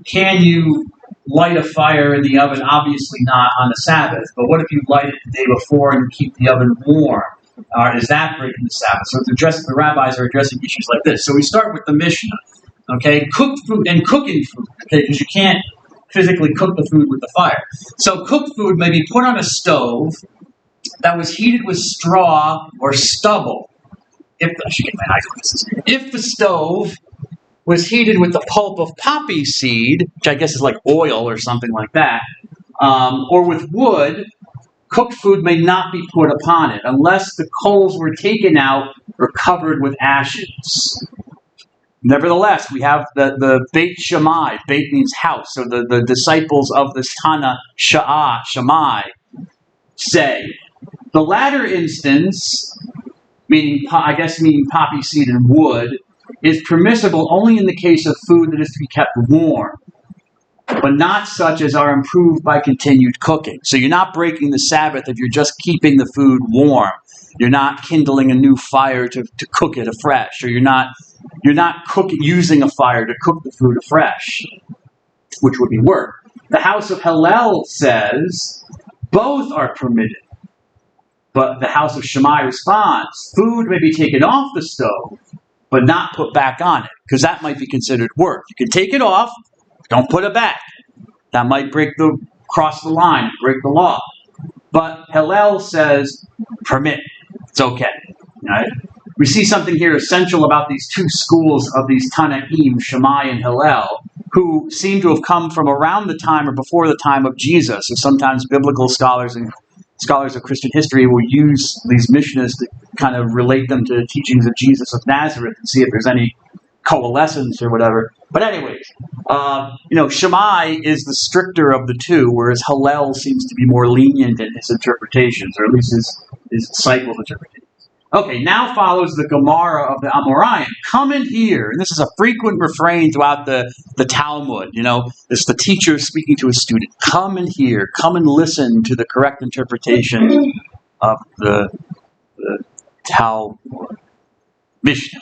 Can you light a fire in the oven? Obviously not on the Sabbath. But what if you light it the day before and you keep the oven warm? Is that breaking the Sabbath? So the rabbis are addressing issues like this. So we start with the Mishnah. Okay, cooked food and cooking food. Okay, because you can't physically cook the food with the fire. So cooked food may be put on a stove that was heated with straw or stubble. If the stove was heated with the pulp of poppy seed, which I guess is like oil or something like that, or with wood, cooked food may not be put upon it unless the coals were taken out or covered with ashes. Nevertheless, we have the Beit Shammai. Beit means house. So the disciples of this Tana Shammai say, the latter instance, meaning poppy seed and wood, is permissible only in the case of food that is to be kept warm, but not such as are improved by continued cooking. So you're not breaking the Sabbath if you're just keeping the food warm. You're not kindling a new fire to cook it afresh, or you're not using a fire to cook the food afresh, which would be work. The house of Hillel says both are permitted, but the house of Shammai responds, food may be taken off the stove, but not put back on it, because that might be considered work. You can take it off, don't put it back. That might cross the line, break the law. But Hillel says permit. It's okay. Right? We see something here essential about these two schools of these Tanaim, Shammai and Hillel, who seem to have come from around the time or before the time of Jesus. So sometimes biblical scholars and scholars of Christian history will use these Mishnahs to kind of relate them to the teachings of Jesus of Nazareth and see if there's any coalescence or whatever. But anyways, Shammai is the stricter of the two, whereas Hillel seems to be more lenient in his interpretations, or at least his cycle of interpretations. Okay, now follows the Gemara of the Amoraim. Come in here. And this is a frequent refrain throughout the Talmud. It's the teacher speaking to a student. Come in here. Come and listen to the correct interpretation of the Talmud. Mishnah.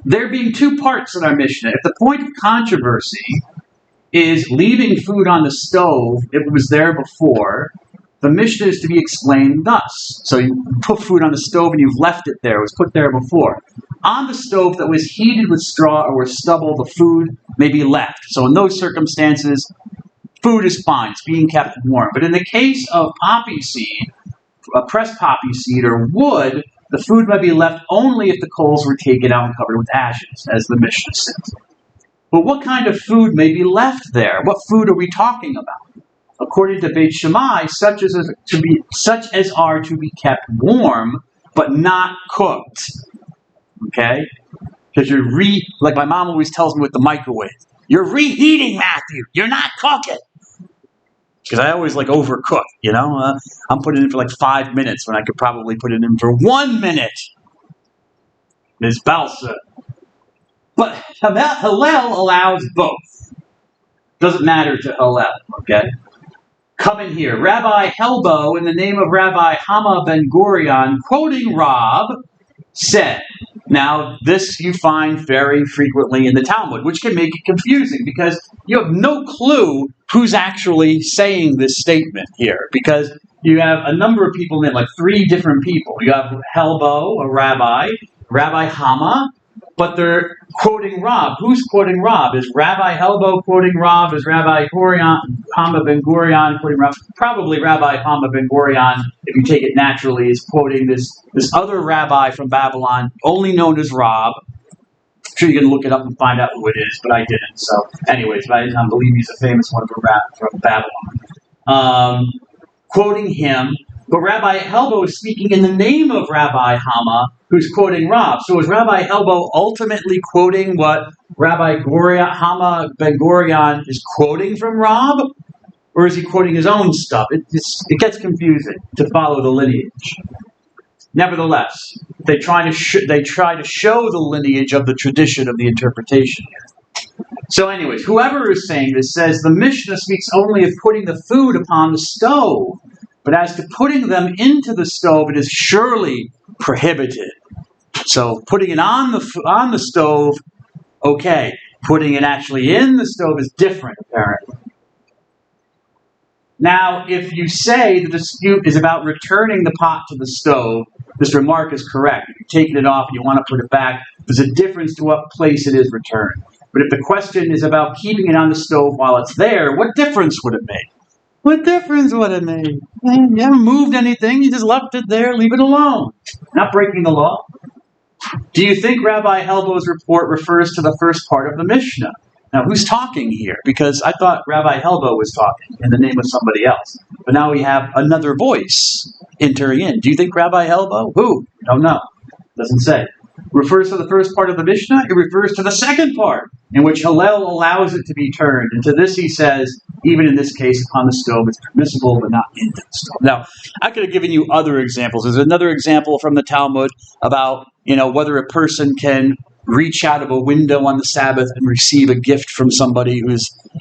There being two parts in our Mishnah. If the point of controversy is leaving food on the stove if it was there before, the Mishnah is to be explained thus. So you put food on the stove and you've left it there. It was put there before. On the stove that was heated with straw or with stubble, the food may be left. So in those circumstances, food is fine. It's being kept warm. But in the case of poppy seed, pressed poppy seed or wood, the food might be left only if the coals were taken out and covered with ashes, as the Mishnah says. But what kind of food may be left there? What food are we talking about? According to Beit Shammai, such as are to be kept warm, but not cooked. Okay? Because like my mom always tells me with the microwave, you're reheating, Matthew. You're not cooking. Because I always overcook, I'm putting it in for 5 minutes when I could probably put it in for 1 minute. Ms. Balsa. But Hillel allows both. Doesn't matter to Hillel, okay? Come in here. Rabbi Helbo, in the name of Rabbi Hama ben Gurion, quoting Rab, said. Now, this you find very frequently in the Talmud, which can make it confusing because you have no clue who's actually saying this statement here. Because you have a number of people named, 3 different people. You have Helbo, a rabbi, Rabbi Hama, but they're quoting Rab. Who's quoting Rab? Is Rabbi Helbo quoting Rab? Is Rabbi Hama ben Gurion quoting Rab? Probably Rabbi Hama ben Gurion, if you take it naturally, is quoting this other rabbi from Babylon, only known as Rab. I'm sure you can look it up and find out who it is, but I didn't. So anyways, I believe he's a famous one from Babylon. Quoting him, but Rabbi Helbo is speaking in the name of Rabbi Hama, who's quoting Rab. So is Rabbi Helbo ultimately quoting what Rabbi Hama ben Gurion is quoting from Rab? Or is he quoting his own stuff? It gets confusing to follow the lineage. Nevertheless, they try to show the lineage of the tradition of the interpretation here. So anyways, whoever is saying this says the Mishnah speaks only of putting the food upon the stove. But as to putting them into the stove, it is surely prohibited. So putting it on the stove, okay. Putting it actually in the stove is different, apparently. Now, if you say the dispute is about returning the pot to the stove, this remark is correct. If you're taking it off and you want to put it back, there's a difference to what place it is returned. But if the question is about keeping it on the stove while it's there, what difference would it make? What difference would it make? You haven't moved anything. You just left it there. Leave it alone. Not breaking the law. Do you think Rabbi Helbo's report refers to the first part of the Mishnah? Now, who's talking here? Because I thought Rabbi Helbo was talking in the name of somebody else. But now we have another voice entering in. Do you think Rabbi Helbo? Who? Don't know. Doesn't say. Refers to the first part of the Mishnah? It refers to the second part, in which Hillel allows it to be turned. And to this he says, even in this case, upon the stove, it's permissible, but not into the stove. Now, I could have given you other examples. There's another example from the Talmud about, whether a person can reach out of a window on the Sabbath and receive a gift from somebody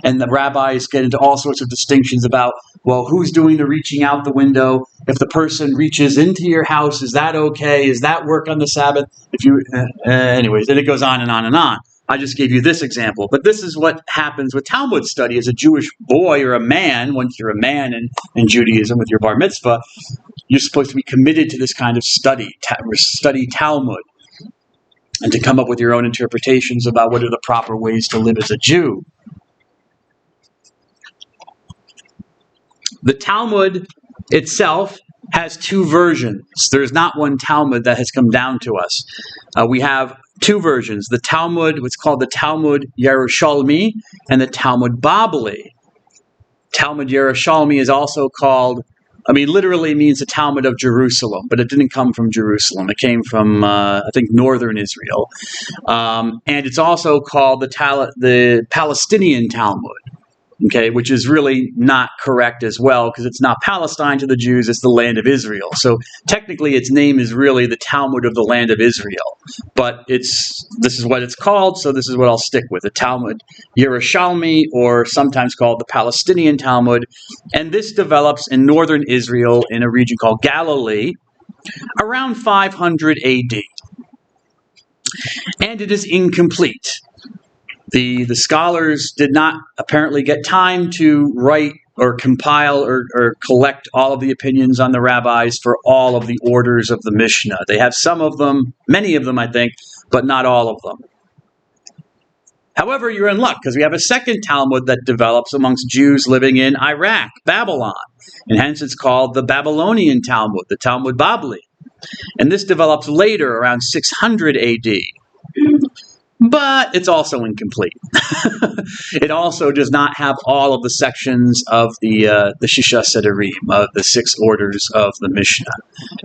and the rabbis get into all sorts of distinctions about, who's doing the reaching out the window? If the person reaches into your house, is that okay? Is that work on the Sabbath? Anyways, then it goes on and on and on. I just gave you this example, but this is what happens with Talmud study as a Jewish boy or a man. Once you're a man in Judaism with your bar mitzvah, you're supposed to be committed to this kind of study Talmud, and to come up with your own interpretations about what are the proper ways to live as a Jew. The Talmud itself has 2 versions. There's not one Talmud that has come down to us. We have 2 versions. The Talmud, what's called the Talmud Yerushalmi, and the Talmud Babli. Talmud Yerushalmi is also called I mean, literally means the Talmud of Jerusalem, but it didn't come from Jerusalem. It came from, I think, northern Israel. And it's also called the Palestinian Talmud. Okay, which is really not correct as well, because it's not Palestine to the Jews, it's the land of Israel. So technically its name is really the Talmud of the land of Israel. But this is what it's called, so this is what I'll stick with, the Talmud Yerushalmi, or sometimes called the Palestinian Talmud. And this develops in northern Israel in a region called Galilee around 500 AD. And it is incomplete. The scholars did not apparently get time to write or compile or collect all of the opinions on the rabbis for all of the orders of the Mishnah. They have some of them, many of them, I think, but not all of them. However, you're in luck, because we have a second Talmud that develops amongst Jews living in Iraq, Babylon, and hence it's called the Babylonian Talmud, the Talmud Babli. And this develops later, around 600 AD. But it's also incomplete. It also does not have all of the sections of the Shisha Sedarim, of the 6 orders of the Mishnah.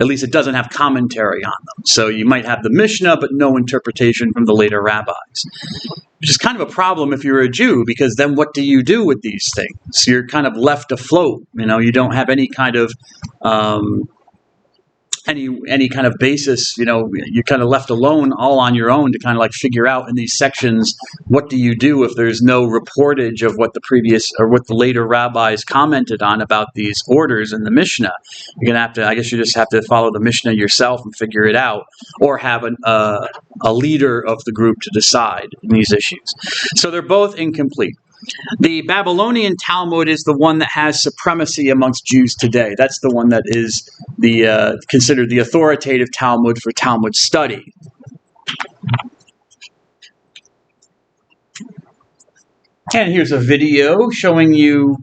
At least it doesn't have commentary on them. So you might have the Mishnah, but no interpretation from the later rabbis. Which is kind of a problem if you're a Jew, because then what do you do with these things? You're kind of left afloat. You don't have any kind of any kind of basis. You're kind of left alone, all on your own, to kind of like figure out in these sections, what do you do if there's no reportage of what the previous or what the later rabbis commented on about these orders in the Mishnah. You're gonna have to, I guess, you just have to follow the Mishnah yourself and figure it out, or have a leader of the group to decide in these issues. So they're both incomplete. The Babylonian Talmud is the one that has supremacy amongst Jews today. That's the one that is considered the authoritative Talmud for Talmud study. And here's a video showing you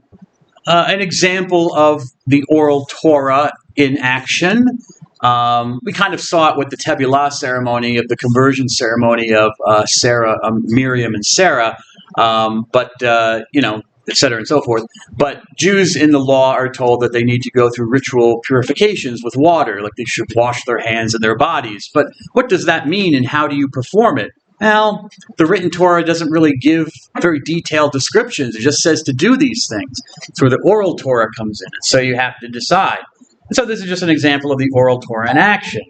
an example of the oral Torah in action. We kind of saw it with the Tevilah ceremony, of the conversion ceremony of Miriam and Sarah. Et cetera and so forth. But Jews in the law are told that they need to go through ritual purifications with water, like they should wash their hands and their bodies. But what does that mean, and how do you perform it? Well, the written Torah doesn't really give very detailed descriptions. It just says to do these things. It's where the oral Torah comes in. So you have to decide. And so this is just an example of the oral Torah in action.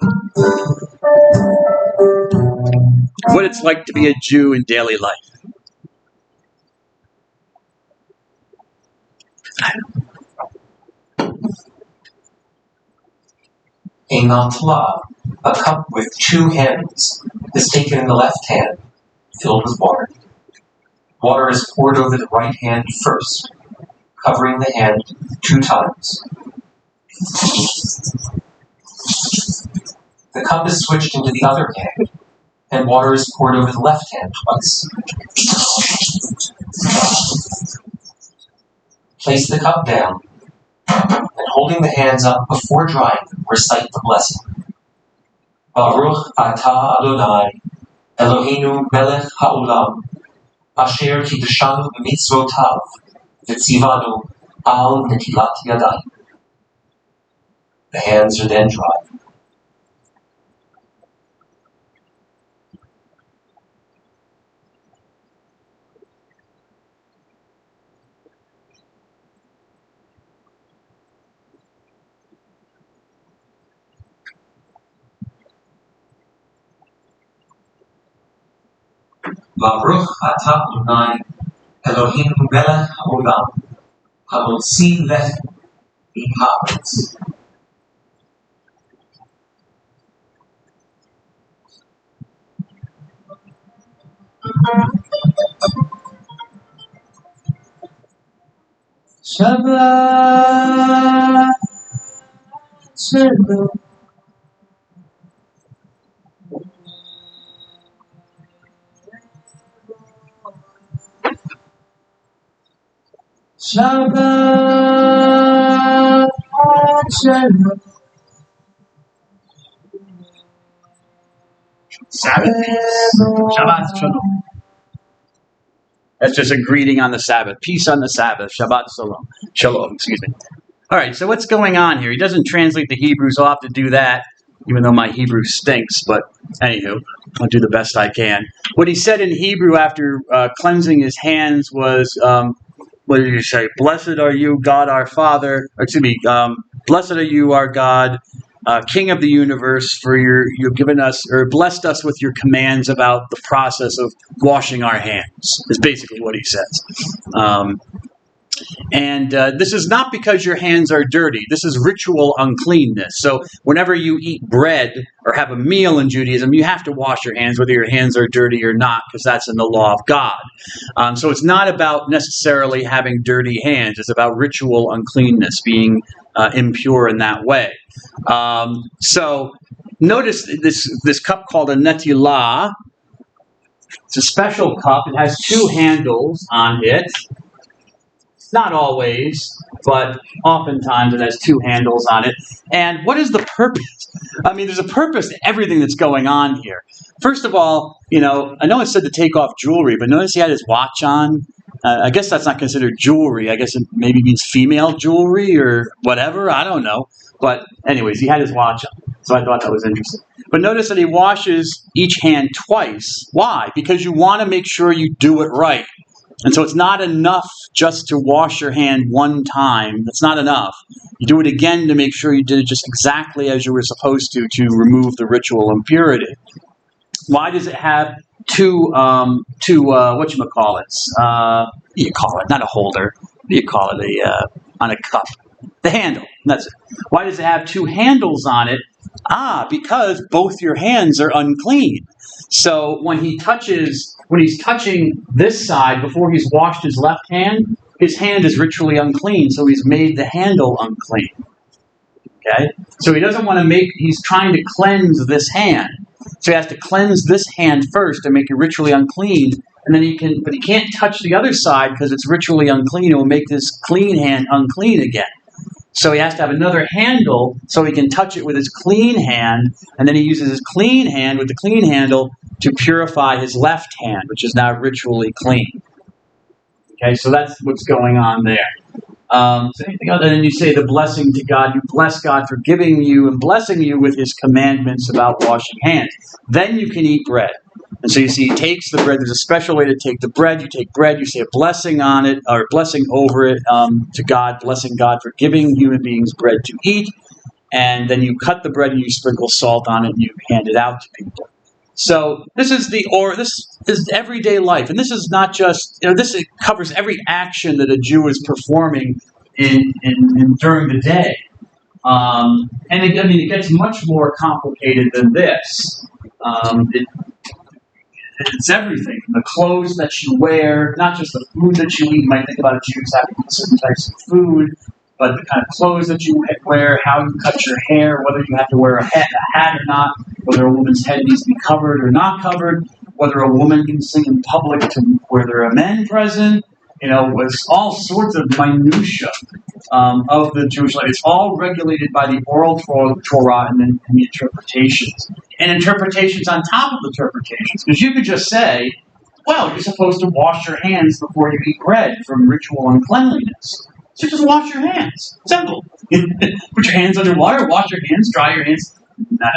What it's like to be a Jew in daily life. A matla, a cup with 2 hands, is taken in the left hand, filled with water. Water is poured over the right hand first, covering the hand 2 times. The cup is switched into the other hand, and water is poured over the left hand twice. Place the cup down, and holding the hands up before drying them, recite the blessing. Baruch atah Adonai, Eloheinu melech haolam, asher kiddushanu b'mitzvotav, v'tzivanu al netilat yadayim. The hands are then dried. Baruch atah Adonai, Eloheinu melech haolam, hamotzi lechem min haaretz. Shabbat Shalom. Shabbat Shalom. Sabbath peace. Shabbat shalom. That's just a greeting on the Sabbath. Peace on the Sabbath. Shabbat shalom. Shalom, excuse me. All right, so what's going on here? He doesn't translate the Hebrew, so I'll have to do that, even though my Hebrew stinks. But anywho, I'll do the best I can. What he said in Hebrew after cleansing his hands was, what did he say? Blessed are you, God our Father. Or excuse me, blessed are you, our God, King of the universe, for you've given us or blessed us with your commands about the process of washing our hands. Is basically what he says. And this is not because your hands are dirty. This is ritual uncleanness. So whenever you eat bread or have a meal in Judaism, you have to wash your hands, whether your hands are dirty or not, because that's in the law of God. So it's not about necessarily having dirty hands. It's about ritual uncleanness, being impure in that way. So notice this cup called a netilah. It's a special cup. It has two handles on it. Not always, but oftentimes it has two handles on it. And what is the purpose? I mean, there's a purpose to everything that's going on here. First of all, I know it said to take off jewelry, but notice he had his watch on. I guess that's not considered jewelry. I guess it maybe means female jewelry or whatever. I don't know. But anyways, he had his watch on. So I thought that was interesting. But notice that he washes each hand twice. Why? Because you want to make sure you do it right. And so it's not enough just to wash your hand one time. That's not enough. You do it again to make sure you did it just exactly as you were supposed to remove the ritual impurity. Why does it have two whatchamacallits? What do you call it? Not a holder. What do you call it? On a cup. The handle. That's it. Why does it have two handles on it? Because both your hands are unclean. So when he's touching this side before he's washed his left hand, his hand is ritually unclean, so he's made the handle unclean. Okay? So he's trying to cleanse this hand. So he has to cleanse this hand first to make it ritually unclean, and then but he can't touch the other side because it's ritually unclean. It will make this clean hand unclean again. So he has to have another handle so he can touch it with his clean hand, and then he uses his clean hand with the clean handle to purify his left hand, which is now ritually clean. Okay, so that's what's going on there. So anything other than you say the blessing to God, you bless God for giving you and blessing you with his commandments about washing hands. Then you can eat bread. And so you see, he takes the bread. There's a special way to take the bread. You take bread, you say a blessing on it, or a blessing over it to God, blessing God for giving human beings bread to eat. And then you cut the bread and you sprinkle salt on it and you hand it out to people. So this is everyday life, and this is not just it covers every action that a Jew is performing in during the day, and it gets much more complicated than this. It's everything: the clothes that you wear, not just the food that you eat. You might think about Jews having certain types of food, but the kind of clothes that you wear, how you cut your hair, whether you have to wear a hat or not, whether a woman's head needs to be covered or not covered, whether a woman can sing in public where there are men present. It's all sorts of minutia of the Jewish life. It's all regulated by the oral Torah and the interpretations. And interpretations on top of interpretations. Because you could just say, well, you're supposed to wash your hands before you eat bread from ritual uncleanliness. So just wash your hands. Simple. Put your hands under water, wash your hands, dry your hands. No.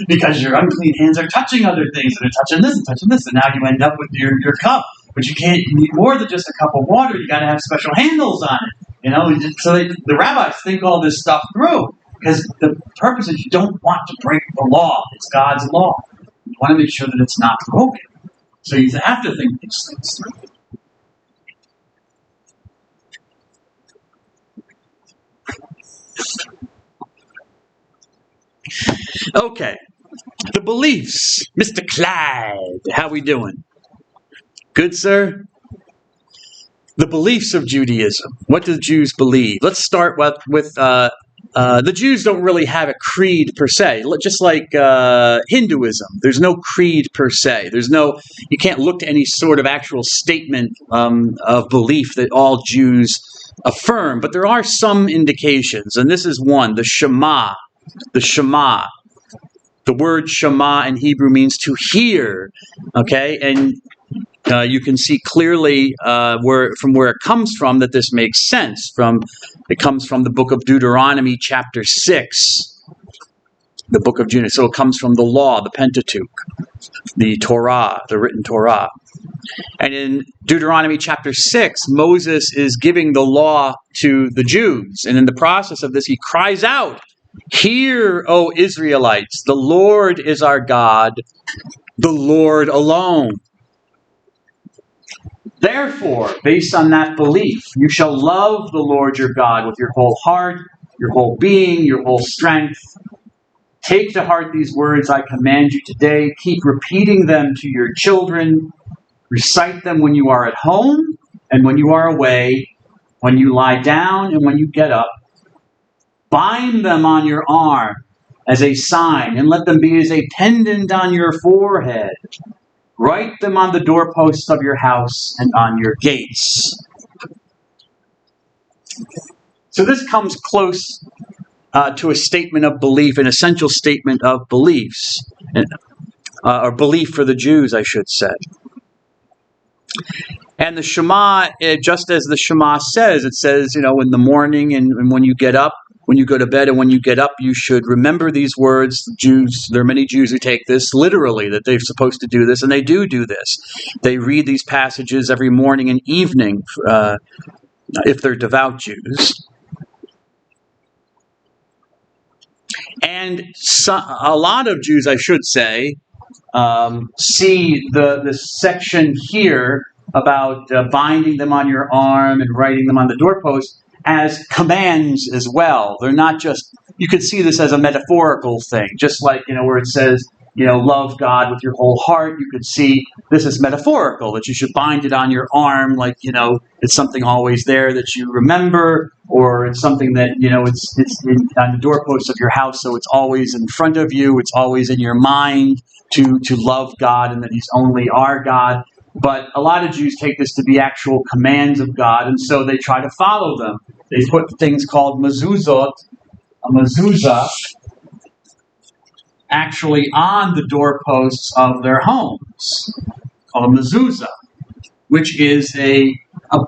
Because your unclean hands are touching other things, and they're touching this, and now you end up with your cup. But you need more than just a cup of water. You got to have special handles on it. So the rabbis think all this stuff through, because the purpose is you don't want to break the law. It's God's law. You want to make sure that it's not broken. So you have to think these things through. Okay, the beliefs. Mr. Clyde, how we doing? Good, sir? The beliefs of Judaism. What do Jews believe? Let's start with the Jews don't really have a creed per se. Just like Hinduism, there's no creed per se. You can't look to any sort of actual statement of belief that all Jews affirm, but there are some indications, and this is one, the Shema. The Shema. The word Shema in Hebrew means to hear, okay? And You can see clearly from where it comes from that this makes sense. It comes from the book of Deuteronomy, chapter 6, the book of Judah. So it comes from the law, the Pentateuch, the Torah, the written Torah. And in Deuteronomy chapter 6, Moses is giving the law to the Jews. And in the process of this, he cries out, "Hear, O Israelites, the Lord is our God, the Lord alone. Therefore, based on that belief, you shall love the Lord your God with your whole heart, your whole being, your whole strength. Take to heart these words I command you today. Keep repeating them to your children. Recite them when you are at home and when you are away, when you lie down and when you get up. Bind them on your arm as a sign, and let them be as a pendant on your forehead. Write them on the doorposts of your house and on your gates." So this comes close to a statement of belief, an essential statement of beliefs, or belief for the Jews, I should say. And the Shema, just as the Shema says, it says, in the morning and when you get up, when you go to bed and when you get up, you should remember these words. There are many Jews who take this literally, that they're supposed to do this, and they do this. They read these passages every morning and evening, if they're devout Jews. And a lot of Jews, I should say, see the section here about binding them on your arm and writing them on the doorpost as commands as well. They're not just, you could see this as a metaphorical thing, just like, where it says, love God with your whole heart. You could see this is metaphorical, that you should bind it on your arm, like, it's something always there that you remember, or it's something that, it's on the doorpost of your house, so it's always in front of you, it's always in your mind to love God and that he's only our God. But a lot of Jews take this to be actual commands of God, and so they try to follow them. They put things called mezuzot, a mezuzah, actually on the doorposts of their homes, called a mezuzah, which is a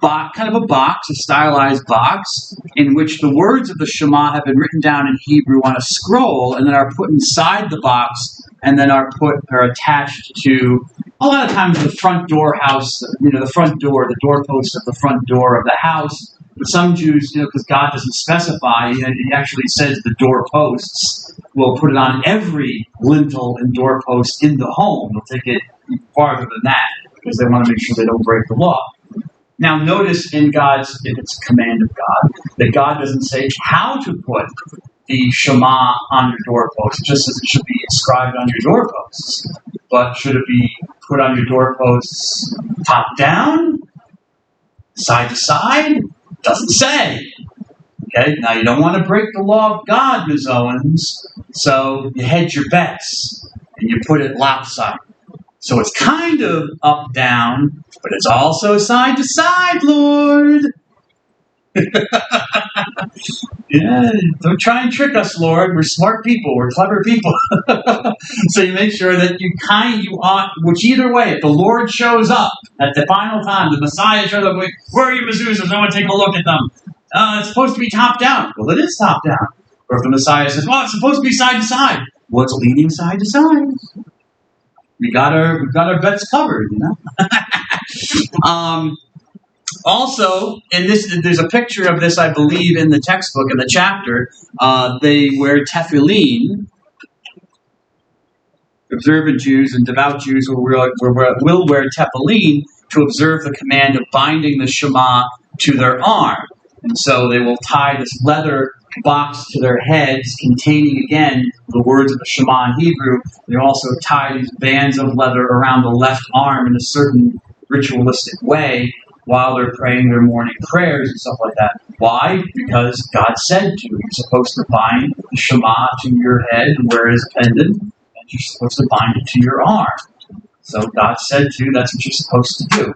box, a stylized box, in which the words of the Shema have been written down in Hebrew on a scroll, and then are put inside the box, and then are attached to, a lot of times, the front door house, the front door, the doorpost of the front door of the house. But some Jews, because God doesn't specify, he actually says the doorposts, will put it on every lintel and doorpost in the home. They'll take it farther than that, because they want to make sure they don't break the law. Now, notice if it's a command of God, that God doesn't say how to put the Shema on your doorpost, just as it should be inscribed on your doorposts. But should it be put on your doorposts top down, side to side? Doesn't say. Okay, now you don't want to break the law of God, Ms. Owens, so you hedge your bets and you put it lopsided. So it's kind of up, down, but it's also side to side, Lord. Yeah, don't try and trick us, Lord. We're smart people. We're clever people. So you make sure that you ought, which either way, if the Lord shows up at the final time, the Messiah shows up, where are your mezuzahs? I want to take a look at them. It's supposed to be top down. Well, it is top down. Or if the Messiah says, well, it's supposed to be side to side. Well, it's leaning side to side. We got our bets covered, Also, there's a picture of this, I believe, in the textbook, in the chapter. They wear tefillin. Observant Jews and devout Jews will wear tefillin to observe the command of binding the Shema to their arm. And so they will tie this leather box to their heads containing, again, the words of the Shema in Hebrew. They also tie these bands of leather around the left arm in a certain ritualistic way while they're praying their morning prayers and stuff like that. Why? Because God said to. You're supposed to bind the Shema to your head and wear it as a pendant, and you're supposed to bind it to your arm. So God said to, that's what you're supposed to do.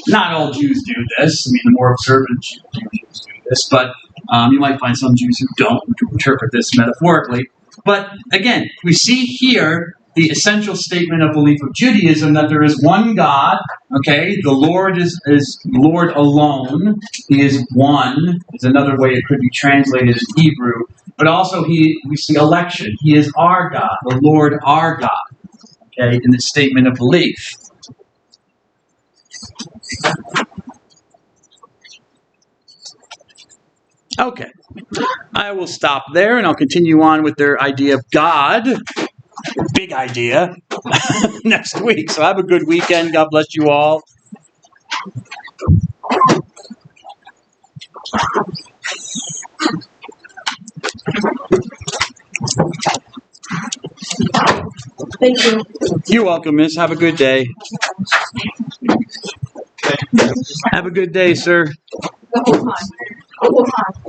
Not all Jews do this. I mean, the more observant Jews do this, but you might find some Jews who don't, who interpret this metaphorically. But again, we see here the essential statement of belief of Judaism, that there is one God, okay? The Lord is Lord alone. He is one, is another way it could be translated in Hebrew. But also we see election. He is our God, the Lord our God, okay, in the statement of belief. Okay, I will stop there and I'll continue on with their idea of God, big idea, next week. So have a good weekend. God bless you all. Thank you. You're welcome, miss. Have a good day. Have a good day, sir. The whole time.